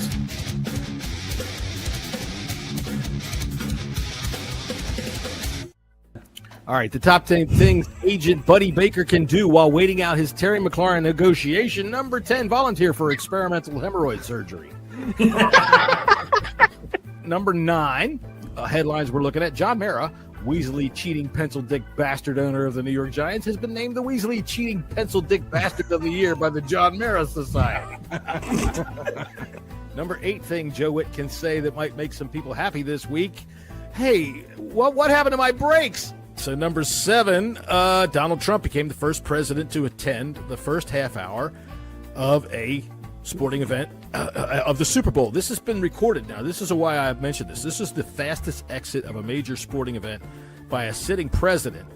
All right, the top 10 things Agent Buddy Baker can do while waiting out his Terry McLaurin negotiation. Number 10, volunteer for experimental hemorrhoid surgery. Number 9, headlines we're looking at. John Mara, Weasley cheating pencil dick bastard owner of the New York Giants, has been named the Weasley cheating pencil dick bastard of the year by the John Mara Society. Number 8 thing Joe Witt can say that might make some people happy this week. Hey, what happened to my brakes? So number 7, Donald Trump became the first president to attend the first half hour of a sporting event of the Super Bowl. This has been recorded now. This is why I mentioned this. This is the fastest exit of a major sporting event by a sitting president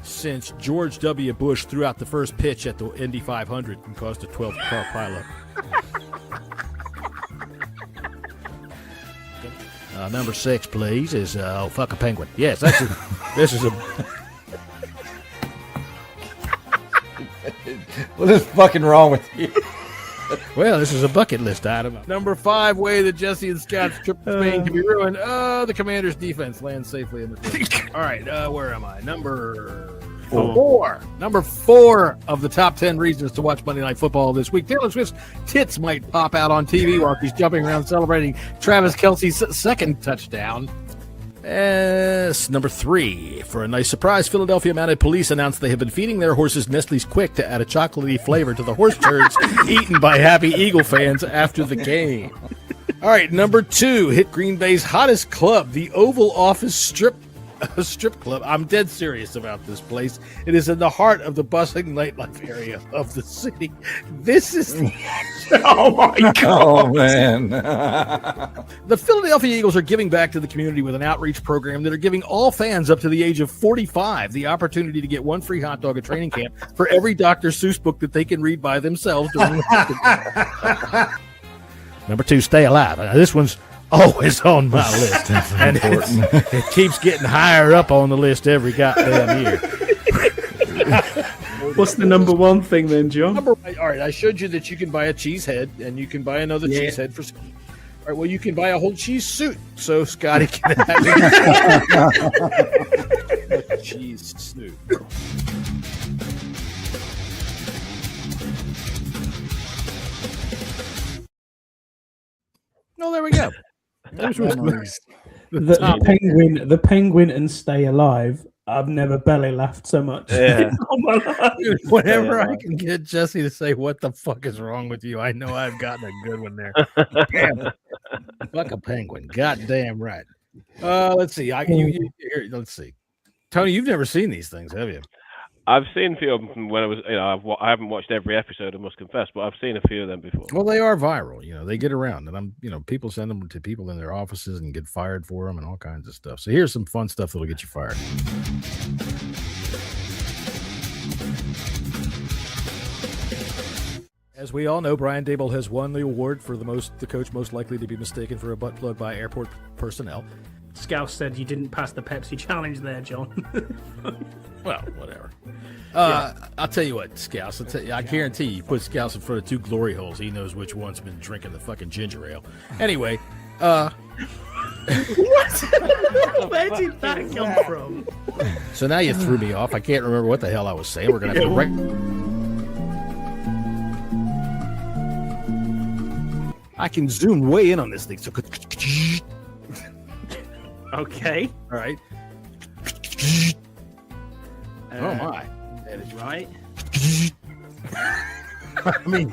since George W. Bush threw out the first pitch at the Indy 500 and caused a 12-car pileup. Number 6, please, is fuck a penguin. Yes, this is a. What is fucking wrong with you? Well, this is a bucket list item. Number 5, way that Jesse and Scott's trip to Spain can be ruined. The Commanders' defense lands safely in the field. All right, where am I? Number 4. Number 4 of the top 10 reasons to watch Monday Night Football this week. Taylor Swift's tits might pop out on TV while she's jumping around celebrating Travis Kelce's second touchdown. Number 3, for a nice surprise, Philadelphia Mounted Police announced they have been feeding their horses Nestle's Quick to add a chocolatey flavor to the horse turds eaten by happy Eagle fans after the game. All right, number 2, hit Green Bay's hottest club, the Oval Office Strip Club. I'm dead serious about this place. It is in the heart of the bustling nightlife area of the city. This is oh my god, oh man. The Philadelphia Eagles are giving back to the community with an outreach program that are giving all fans up to the age of 45 the opportunity to get one free hot dog at training camp for every Dr. Seuss book that they can read by themselves during the Number 2, stay alive. Now, this one's always on my list, and it keeps getting higher up on the list every goddamn year. What's the number 1 thing then, John? All right, I showed you that you can buy a cheese head, and you can buy another cheese head for. All right, well, you can buy a whole cheese suit, so Scotty can have a cheese suit. Oh, there we go. The penguin and stay alive. I've never belly laughed so much. Yeah. Whenever I can get Jesse to say, "What the fuck is wrong with you?" I know I've gotten a good one there. Damn. Fuck a penguin. Goddamn right. Let's see. Let's see. Tony, you've never seen these things, have you? I've seen a few of them when I was, I haven't watched every episode, I must confess, but I've seen a few of them before. Well, they are viral. They get around, and people send them to people in their offices and get fired for them and all kinds of stuff. So here's some fun stuff that'll get you fired. As we all know, Brian Daboll has won the award for the coach most likely to be mistaken for a butt plug by airport personnel. Scouse said you didn't pass the Pepsi challenge there, John. Well, whatever. I'll tell you what, Scouse. I guarantee you put Scouse in front of 2 glory holes. He knows which one's been drinking the fucking ginger ale. Anyway, what? Where did that come from? So now you threw me off. I can't remember what the hell I was saying. We're gonna have to I can zoom way in on this thing. So, okay, all right. Oh my, that is right. I mean,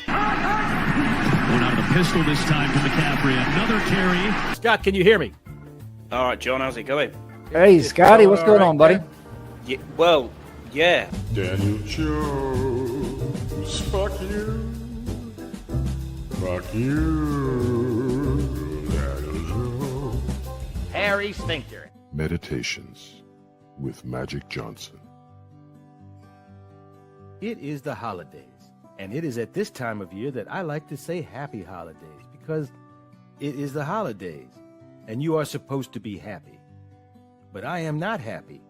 one out of the pistol this time to McCaffrey. Another carry. Scott, can you hear me? All right, John, how's it going? Hey, Scotty, what's going on, buddy? Yeah, well, yeah. Daniel Jones, fuck you. Fuck you. Daniel Jones. Harry Sphincter. Meditations with Magic Johnson. It is the holidays, and it is at this time of year that I like to say happy holidays, because it is the holidays, and you are supposed to be happy. But I am not happy.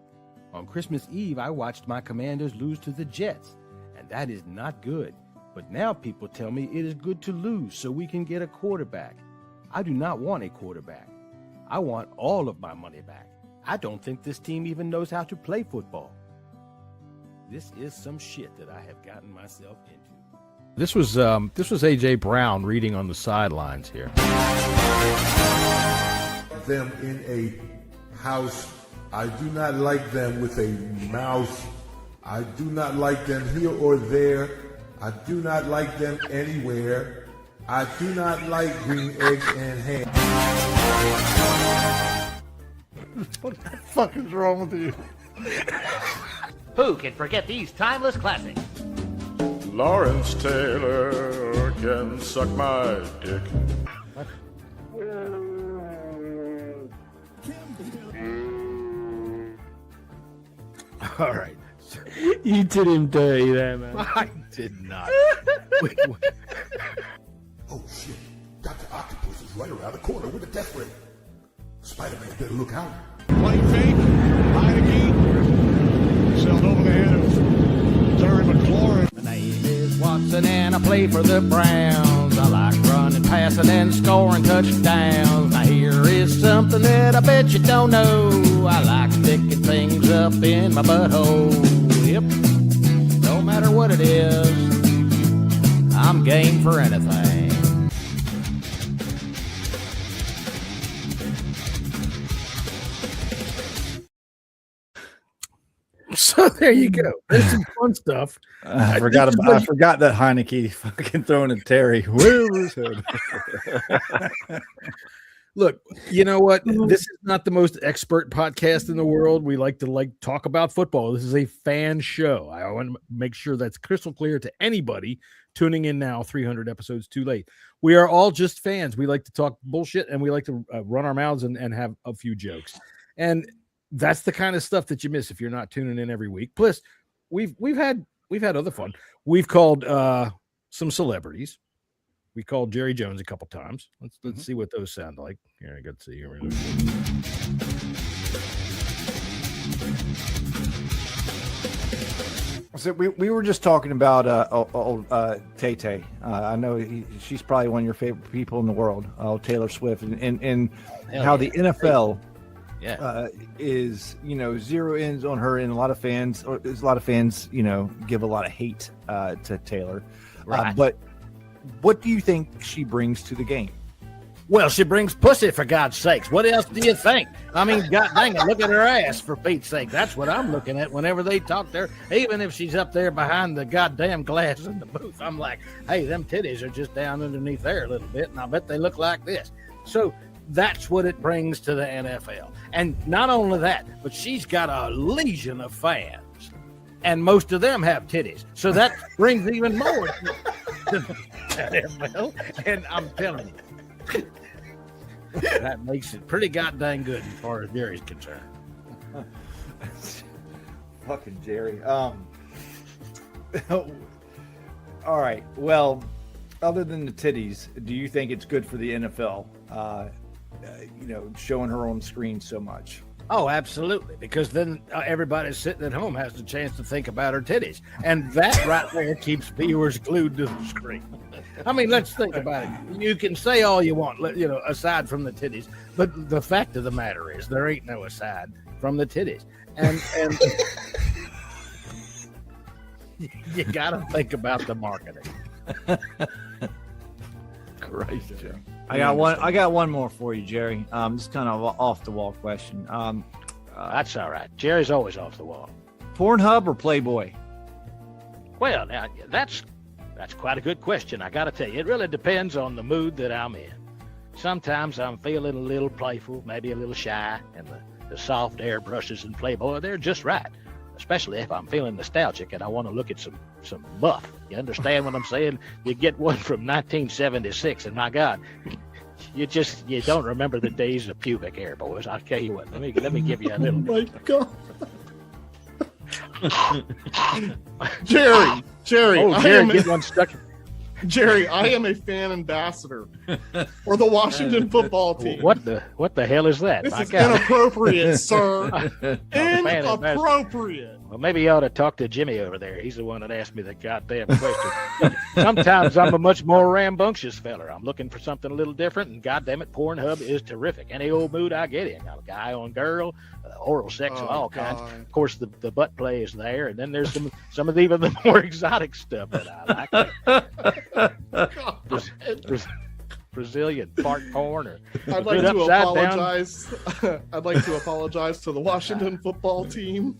On Christmas Eve, I watched my Commanders lose to the Jets, and that is not good. But now people tell me it is good to lose so we can get a quarterback. I do not want a quarterback. I want all of my money back. I don't think this team even knows how to play football. This is some shit that I have gotten myself into. This was AJ Brown reading on the sidelines here. Them in a house. I do not like them with a mouse. I do not like them here or there. I do not like them anywhere. I do not like green eggs and ham. What the fuck is wrong with you? Who can forget these timeless classics? Lawrence Taylor can suck my dick. All right. You did him dirty there, man. I did not. Wait. Oh shit, Dr. Octopus is right around the corner with a death ray. Spider-Man better look out. Play fake, Heineke, sailed over the head of Terry McLaurin. My name is Watson and I play for the Browns. I like running, passing, and scoring touchdowns. Now here is something that I bet you don't know. I like sticking things up in my butthole. Yep, no matter what it is, I'm game for anything. So there you go. There's some fun stuff. I forgot that Heineke fucking throwing at Terry. Where was him? Look, you know what? This is not the most expert podcast in the world. We like to talk about football. This is a fan show. I want to make sure that's crystal clear to anybody tuning in now 300 episodes too late. We are all just fans. We like to talk bullshit and we like to run our mouths and have a few jokes. And that's the kind of stuff that you miss if you're not tuning in every week. Plus, we've had other fun. We've called some celebrities. We called Jerry Jones a couple times. Let's see what those sound like. Here, I got to see here. So we were just talking about old Tay-Tay. I know she's probably one of your favorite people in the world, Taylor Swift, and how the NFL is, zero ends on her, and a lot of fans, give a lot of hate to Taylor. Right. But what do you think she brings to the game? Well, she brings pussy, for God's sakes. What else do you think? I mean, God dang it, look at her ass, for Pete's sake. That's what I'm looking at whenever they talk to her. Even if she's up there behind the goddamn glass in the booth, I'm like, hey, them titties are just down underneath there a little bit, and I bet they look like this. So that's what it brings to the NFL. And not only that, but she's got a legion of fans, and most of them have titties. So that brings even more to the NFL. And I'm telling you, that makes it pretty goddamn good as far as Jerry's concerned. Fucking Jerry. All right. Well, other than the titties, do you think it's good for the NFL? Showing her on screen so much. Oh, absolutely. Because then everybody sitting at home has the chance to think about her titties. And that right there keeps viewers glued to the screen. I mean, let's think about it. You can say all you want, aside from the titties. But the fact of the matter is there ain't no aside from the titties. And you got to think about the marketing. Christ, Joe. I got one more for you, Jerry. Just kind of off the wall question. That's all right. Jerry's always off the wall. Pornhub or Playboy? Well, now that's quite a good question. I got to tell you, it really depends on the mood that I'm in. Sometimes I'm feeling a little playful, maybe a little shy, and the soft airbrushes in Playboy, they're just right. Especially if I'm feeling nostalgic and I want to look at some buff. You understand what I'm saying? You get one from 1976, and my God, you don't remember the days of pubic hair, boys. I'll tell you what. Let me give you a little. Oh my God, Jerry, Oh, Jerry, get one stuck. Jerry, I am a fan ambassador for the Washington football team. What the hell is that? This My is God. inappropriate, sir. Inappropriate. Well, maybe you ought to talk to Jimmy over there. He's the one that asked me the goddamn question. Sometimes I'm a much more rambunctious feller. I'm looking for something a little different, and goddamn it, Pornhub is terrific. Any old mood I get in. Got a guy on girl, oral sex of all kinds. Of course, the butt play is there, and then there's some of even the more exotic stuff that I like. Brazilian fart porn, or I'd like to apologize. I'd like to apologize to the Washington football team.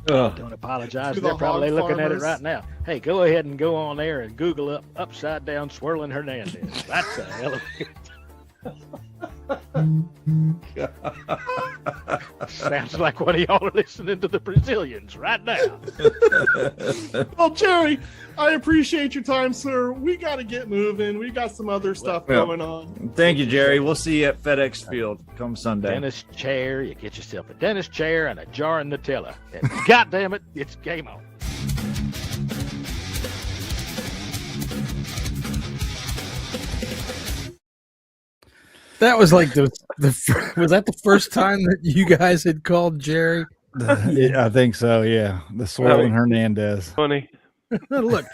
Don't apologize. They're probably looking at it right now. Hey, go ahead and go on there and Google upside down swirling Hernandez. That's a hell of a sounds like one of y'all are listening to the Brazilians right now. Well, Jerry, I appreciate your time, sir. We got to get moving. We got some other stuff going on. Thank you, Jerry. We'll see you at FedEx Field come Sunday. Dentist chair. You get yourself a dentist chair and a jar of Nutella. And God damn it, it's game on. That was like was that the first time that you guys had called Jerry? Yeah, I think so. Yeah, the swirling Hernandez. Funny. Look,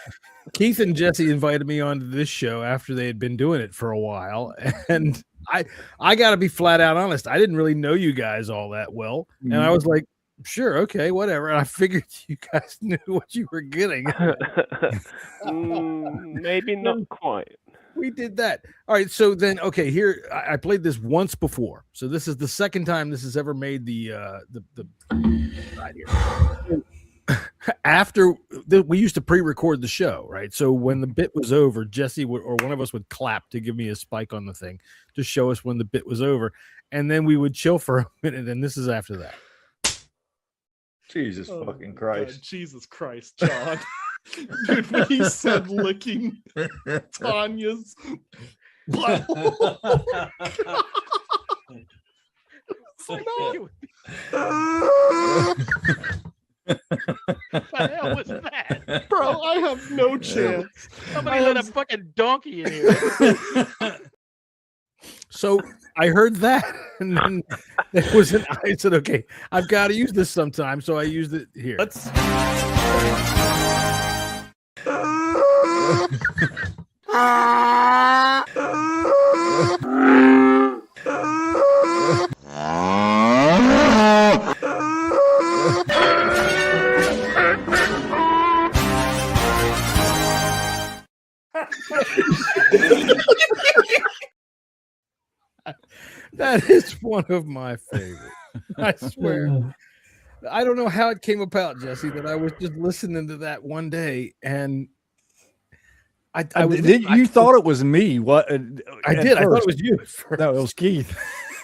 Keith and Jesse invited me onto this show after they had been doing it for a while, and I got to be flat out honest. I didn't really know you guys all that well, and I was like, sure, okay, whatever. And I figured you guys knew what you were getting. Maybe not quite. We did that. All right. So then, okay, here I played this once before. So this is the second time this has ever made the right here. After we used to pre-record the show, right? So when the bit was over, Jesse or one of us would clap to give me a spike on the thing to show us when the bit was over, and then we would chill for a minute. And this is after that. Jesus fucking Christ! God, Jesus Christ, John. Dude, when he said licking Tanya's butt. What the hell was that? Bro, I have no chance. Somebody let a fucking donkey in here. So I heard that, and then it was I said, okay, I've got to use this sometime. So I used it here. Let's. That is one of my favorites. I swear. I don't know how it came about, Jesse, that I was just listening to that one day, and I thought it was me. What I did. I thought it was you. No, it was Keith.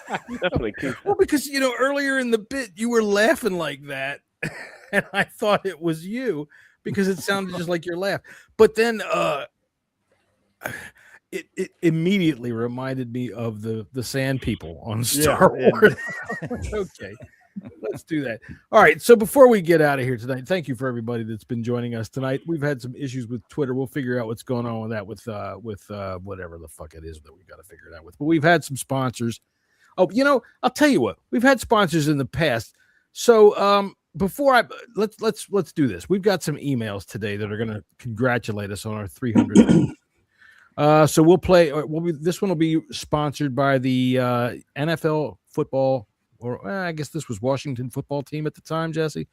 Definitely Keith. Well, because earlier in the bit you were laughing like that, and I thought it was you because it sounded just like your laugh. But then it immediately reminded me of the Sand People on Star Wars. Okay. Let's do that. All right. So before we get out of here tonight, thank you for everybody that's been joining us tonight. We've had some issues with Twitter. We'll figure out what's going on with that with whatever the fuck it is that we got to figure it out with. But we've had some sponsors. Oh, I'll tell you what. We've had sponsors in the past. So before let's do this. We've got some emails today that are going to congratulate us on our 300. So we'll play. This one will be sponsored by the NFL football, or I guess this was Washington football team at the time, Jesse.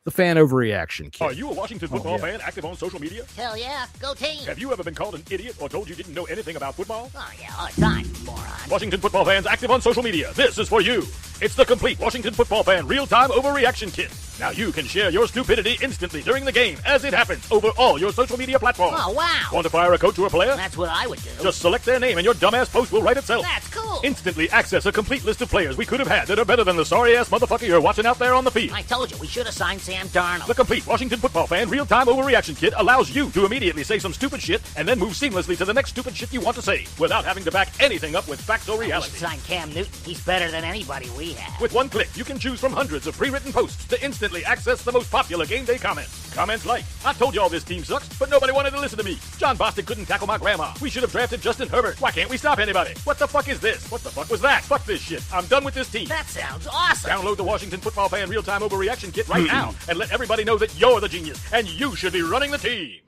The fan overreaction kid. Are you a Washington football fan active on social media? Hell yeah, go team. Have you ever been called an idiot or told you didn't know anything about football? Oh yeah, all the time, moron. Washington football fans active on social media, this is for you. It's the complete Washington football fan real-time overreaction kit. Now you can share your stupidity instantly during the game as it happens over all your social media platforms. Oh, wow. Want to fire a coach or a player? That's what I would do. Just select their name and your dumbass post will write itself. That's cool. Instantly access a complete list of players we could have had that are better than the sorry-ass motherfucker you're watching out there on the field. I told you, we should have signed Sam Darnold. The complete Washington football fan real-time overreaction kit allows you to immediately say some stupid shit and then move seamlessly to the next stupid shit you want to say without having to back anything up with facts or reality. We should sign Cam Newton. He's better than anybody we have. With one click, you can choose from hundreds of pre-written posts to instantly access the most popular game day comments. Comments like, I told y'all this team sucks, but nobody wanted to listen to me. John Bostic couldn't tackle my grandma. We should have drafted Justin Herbert. Why can't we stop anybody? What the fuck is this? What the fuck was that? Fuck this shit. I'm done with this team. That sounds awesome. Download the Washington football fan real-time overreaction kit right now and let everybody know that you're the genius and you should be running the team.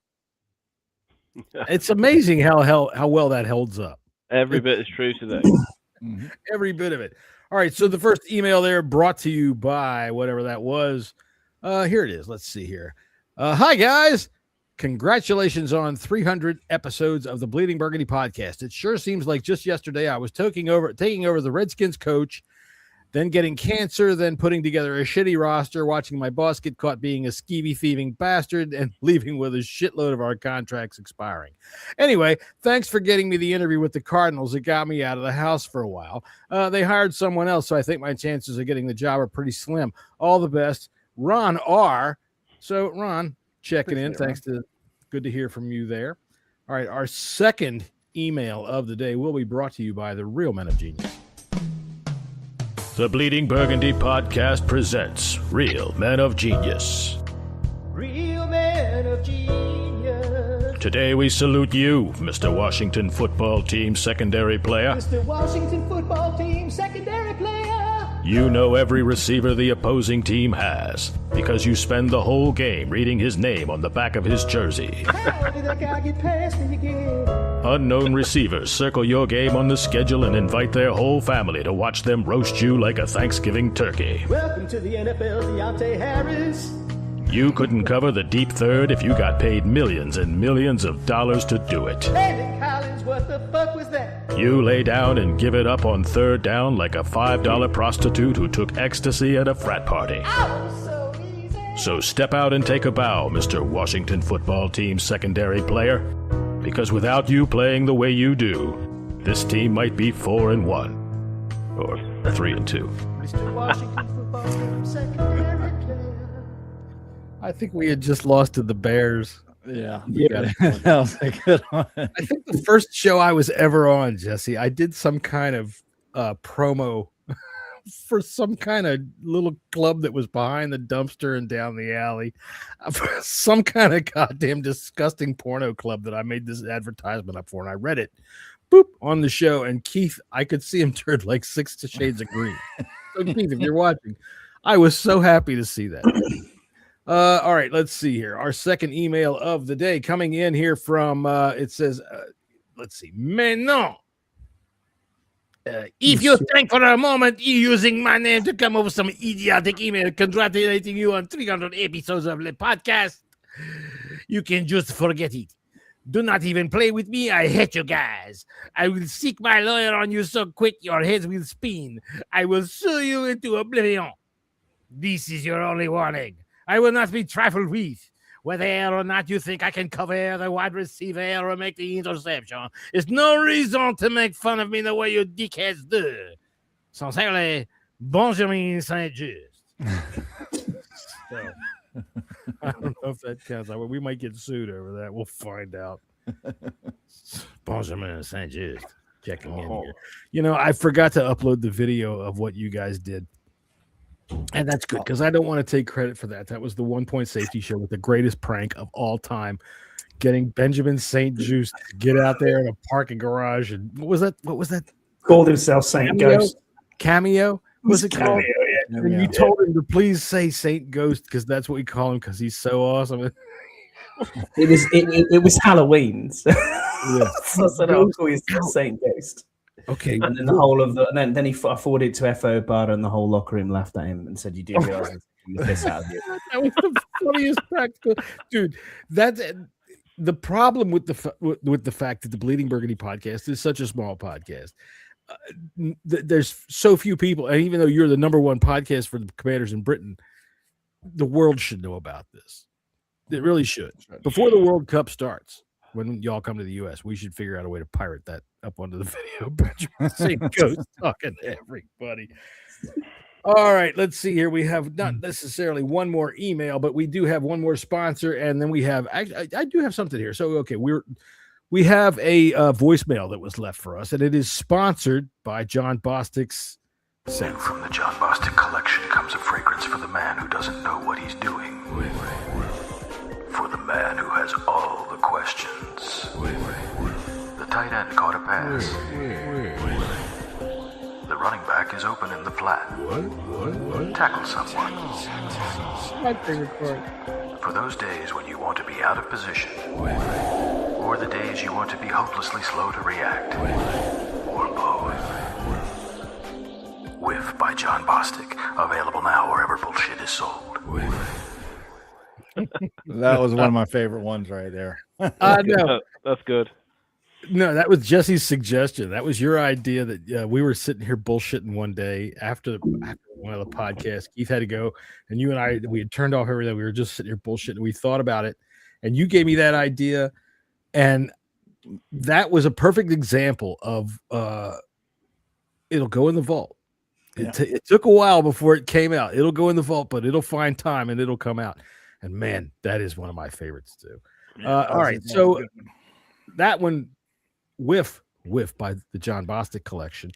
It's amazing how well that holds up. Every bit is true today. Every bit of it. All right, so the first email there brought to you by whatever that was. Here it is. Let's see here. Hi, guys. Congratulations on 300 episodes of the Bleeding Burgundy podcast. It sure seems like just yesterday I was taking over the Redskins coach, then getting cancer, then putting together a shitty roster, watching my boss get caught being a skeevy, thieving bastard, and leaving with a shitload of our contracts expiring. Anyway, thanks for getting me the interview with the Cardinals. It got me out of the house for a while. They hired someone else, so I think my chances of getting the job are pretty slim. All the best. Ron R. So, Ron, checking in. Thanks to good to hear from you there. All right, our second email of the day will be brought to you by the Real Men of Genius. The Bleeding Burgundy podcast presents Real Men of Genius. Real Men of Genius. Today we salute you, Mr. Washington football team secondary player. Mr. Washington football team secondary player. You know every receiver the opposing team has because you spend the whole game reading his name on the back of his jersey. How did that guy get past me again? Unknown receivers circle your game on the schedule and invite their whole family to watch them roast you like a Thanksgiving turkey. Welcome to the NFL, Deontay Harris. You couldn't cover the deep third if you got paid millions and millions of dollars to do it. David Collins, what the fuck was that? You lay down and give it up on third down like a $5 prostitute who took ecstasy at a frat party. Oh, so easy. So step out and take a bow, Mr. Washington football team secondary player. Because without you playing the way you do, this team might be 4-1 or 3-2. Mr. Washington football team secondary player. I think we had just lost to the Bears. Yeah. That was a good one. I think the first show I was ever on, Jesse, I did some kind of promo for some kind of little club that was behind the dumpster and down the alley. Some kind of goddamn disgusting porno club that I made this advertisement up for, and I read it boop on the show, and Keith, I could see him turn like 6 shades of green. So Keith, if you're watching, I was so happy to see that. All right, let's see here. Our second email of the day coming in here from, it says, let's see, mais non. If you think for a moment you're using my name to come up with some idiotic email congratulating you on 300 episodes of the podcast, you can just forget it. Do not even play with me. I hate you guys. I will seek my lawyer on you so quick your heads will spin. I will sue you into oblivion. This is your only warning. I will not be trifled with. Whether or not you think I can cover the wide receiver or make the interception, it's no reason to make fun of me the way you dickheads do. Sincerely, Benjamin Saint-Just. So, I don't know if that counts. We might get sued over that. We'll find out. Benjamin Saint-Just checking in here. You know, I forgot to upload the video of what you guys did. And that's good because I don't want to take credit for that. That was the 1 Point Safety Show with the greatest prank of all time. Getting Benjamin St. Juice to get out there in a parking garage. And what was that? Called himself Saint Ghost. Cameo? Was it called? Cameo, yeah. And you told him to please say Saint Ghost because that's what we call him because he's so awesome. It was Halloween. So, Yeah. so I said, I'll call you Saint Ghost. Okay. And then the whole of the then he forwarded it to FO Bar and the whole locker room laughed at him and said, "You do realize I'm taking the piss out of you." That was the funniest practical dude. That's the problem with the fact that the Bleeding Burgundy podcast is such a small podcast. There's so few people, and even though you're the number one podcast for the Commanders in Britain, the world should know about this. It really should. Before the World Cup starts, when y'all come to the U.S., we should figure out a way to pirate that up onto the video. Benjamin St. Ghost talking to everybody. All right, let's see here. We have not necessarily one more email, but we do have one more sponsor, and then we have. I do have something here. So, okay, we have a voicemail that was left for us, and it is sponsored by John Bostic's Scent. From the John Bostic collection comes a fragrance for the man who doesn't know what he's doing. For the man who has all the questions. The tight end caught a pass. The running back is open in the flat. Tackle someone. My favorite part. For those days when you want to be out of position. Or the days you want to be hopelessly slow to react. Or both. Whiff by John Bostic. Available now wherever bullshit is sold. That was one of my favorite ones right there. No, that's good. No, that was Jesse's suggestion. That was your idea that we were sitting here bullshitting one day after one of the podcasts. Keith had to go, and you and I, we had turned off everything. We were just sitting here bullshitting. We thought about it, and you gave me that idea, and that was a perfect example of it'll go in the vault. It took a while before it came out. It'll go in the vault, but it'll find time and it'll come out. And man, that is one of my favorites too. All right, so that one, Whiff by the John Bostic collection,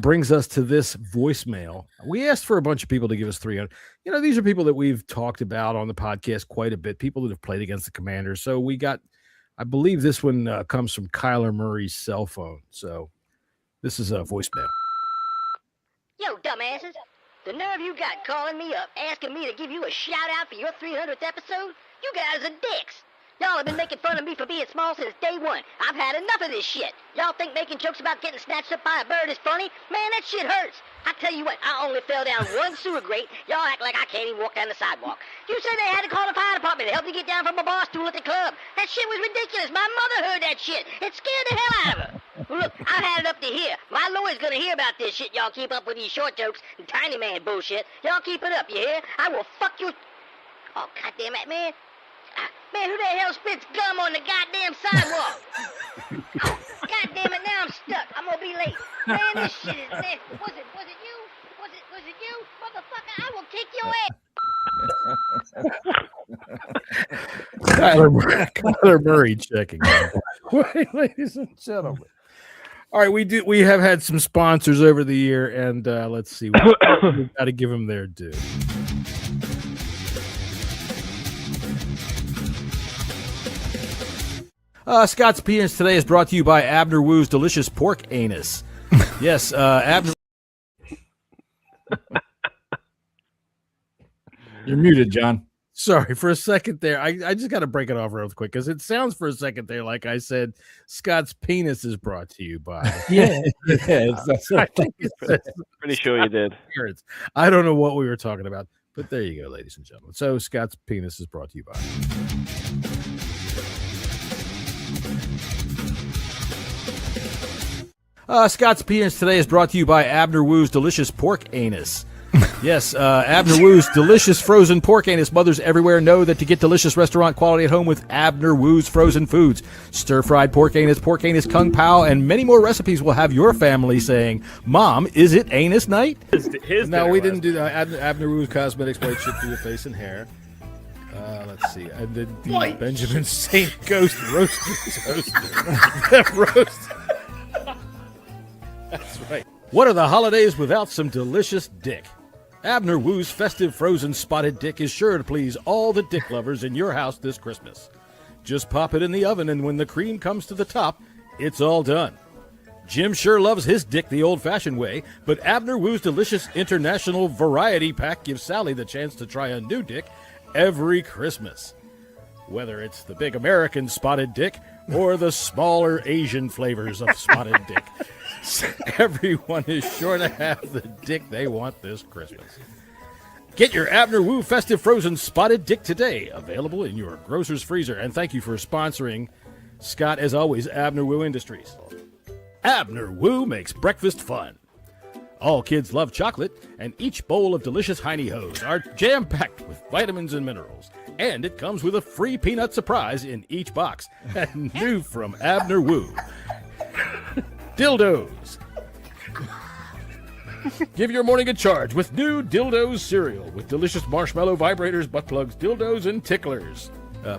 brings us to this voicemail. We asked for a bunch of people to give us 300. You know, these are people that we've talked about on the podcast quite a bit, people that have played against the Commanders. So we got, I believe this one comes from Kyler Murray's cell phone. So this is a voicemail. Yo, dumbasses. The nerve you got calling me up, asking me to give you a shout-out for your 300th episode? You guys are dicks. Y'all have been making fun of me for being small since day one. I've had enough of this shit. Y'all think making jokes about getting snatched up by a bird is funny? Man, that shit hurts. I tell you what, I only fell down one sewer grate. Y'all act like I can't even walk down the sidewalk. You said they had to call the fire department to help me get down from my bar stool at the club. That shit was ridiculous. My mother heard that shit. It scared the hell out of her. Well, look, I've had it up to here. My lawyer's gonna hear about this shit y'all keep up with these short jokes and tiny man bullshit. Y'all keep it up, you hear? I will fuck you. Oh, goddamn it, man. Man, who the hell spits gum on the goddamn sidewalk? Oh, goddamn it, now I'm stuck. I'm gonna be late. Man, this shit is nasty. Was it you? Was it you? Motherfucker, I will kick your ass. Kyler Murray checking. Wait, ladies and gentlemen. All right, we have had some sponsors over the year, and let's see. We've got to give them their due. Scott's Penis today is brought to you by Abner Woo's Delicious Pork Anus. Yes, Abner. You're muted, John. Sorry, for a second there. I just got to break it off real quick because it sounds for a second there like I said Scott's Penis is brought to you by. Yeah. I think Pretty sure you did. I don't know what we were talking about, but there you go, ladies and gentlemen. So Scott's Penis is brought to you by. Scott's Penis today is brought to you by Abner Woo's Delicious Pork Anus. Yes, Abner Woo's delicious frozen pork anus. Mothers everywhere know that to get delicious restaurant quality at home with Abner Woo's frozen foods. Stir-fried pork anus, kung pao, and many more recipes will have your family saying, Mom, is it anus night? No, we didn't do that. Abner Woo's Cosmetics white chip for your face and hair. Let's see. The Benjamin St. Ghost roasted toast. Roast. That's right. What are the holidays without some delicious dick? Abner Woo's festive frozen spotted dick is sure to please all the dick lovers in your house this Christmas. Just pop it in the oven, and when the cream comes to the top, it's all done. Jim sure loves his dick the old-fashioned way, but Abner Woo's delicious international variety pack gives Sally the chance to try a new dick every Christmas. Whether it's the big American spotted dick or the smaller Asian flavors of spotted dick, everyone is sure to have the dick they want this Christmas. Get your Abner Woo festive frozen spotted dick today, available in your grocer's freezer. And thank you for sponsoring, Scott, as always, Abner Woo Industries. Abner Woo makes breakfast fun. All kids love chocolate, and each bowl of delicious Heine-Hoes are jam-packed with vitamins and minerals. And it comes with a free peanut surprise in each box. And new from Abner Woo, dildos. Give your morning a charge with new Dildos cereal with delicious marshmallow vibrators, butt plugs, dildos, and ticklers.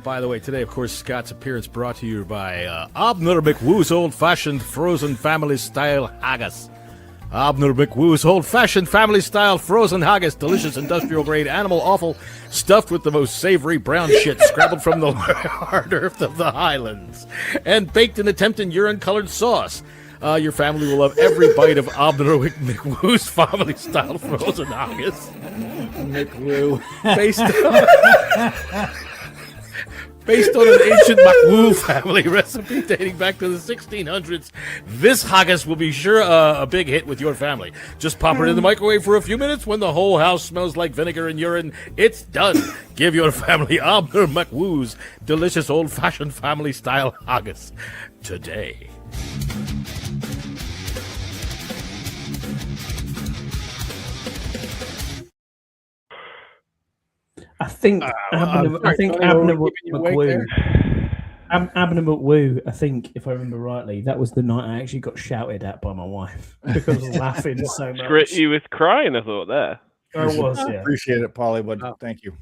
By the way, today, of course, Scott's appearance brought to you by Abner McWoo's old-fashioned frozen family-style haggis. Abner McWoo's old-fashioned family-style frozen haggis, delicious industrial-grade animal offal, stuffed with the most savory brown shit scrabbled from the hard earth of the Highlands, and baked in a tempting urine-colored sauce. Your family will love every bite of Abner McWoo's family-style frozen haggis. McWoo. Based on an ancient McWoo family recipe dating back to the 1600s, this haggis will be sure a big hit with your family. Just pop it in the microwave for a few minutes. When the whole house smells like vinegar and urine, it's done. Give your family Abner McWoo's delicious old-fashioned family-style haggis today. I think Abner McWoo. Abner McWoo, I think, if I remember rightly, that was the night I actually got shouted at by my wife because I was laughing so much. You was crying, I thought, there. I was, yeah. Appreciate it, Paulie, but thank you.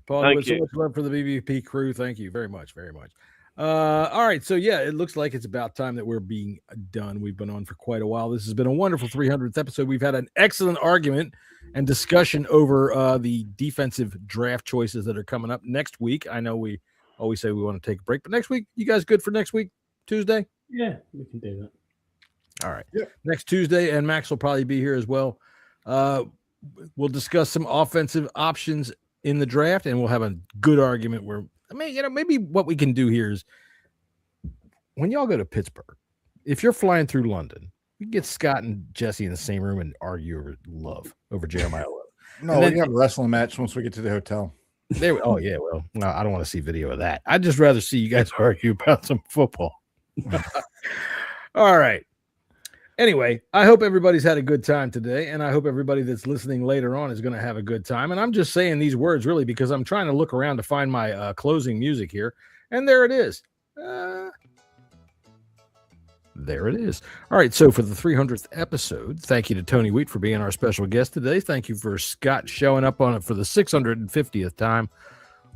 Paulie, with so much love for the BBP crew. Thank you very much, very much. All right, so yeah, it looks like it's about time that we're being done. We've been on for quite a while. This has been a wonderful 300th episode. We've had an excellent argument and discussion over the defensive draft choices that are coming up next week. I know we always say we want to take a break, but next week, you guys good for next week, Tuesday? Yeah, we can do that. All right. Yeah. Next Tuesday, and Max will probably be here as well. We'll discuss some offensive options in the draft, and we'll have a good argument where, I mean, maybe what we can do here is when y'all go to Pittsburgh, if you're flying through London, we can get Scott and Jesse in the same room and argue over Jeremiah Love. No, we have a wrestling match once we get to the hotel. Oh, yeah. Well, no, I don't want to see video of that. I'd just rather see you guys argue about some football. All right. Anyway, I hope everybody's had a good time today, and I hope everybody that's listening later on is going to have a good time. And I'm just saying these words really because I'm trying to look around to find my closing music here, and there it is. There it is. All right, so for the 300th episode, thank you to Tony Wheat for being our special guest today. Thank you for Scott showing up on it for the 650th time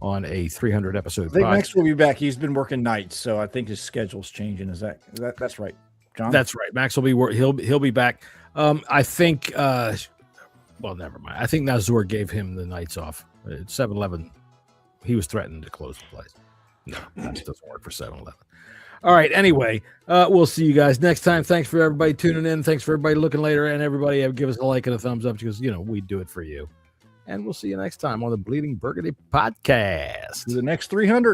on a 300 episode. I think Max will be back. He's been working nights, so I think his schedule's changing. Is that's right, John? That's right. Max will be he'll be back. I think. Well, never mind. I think Nazor gave him the nights off at 7-Eleven. He was threatening to close the place. No, that doesn't work for 7-Eleven. All right. Anyway, we'll see you guys next time. Thanks for everybody tuning in. Thanks for everybody looking later, and everybody give us a like and a thumbs up because we do it for you. And we'll see you next time on the Bleeding Burgundy podcast. The next 300.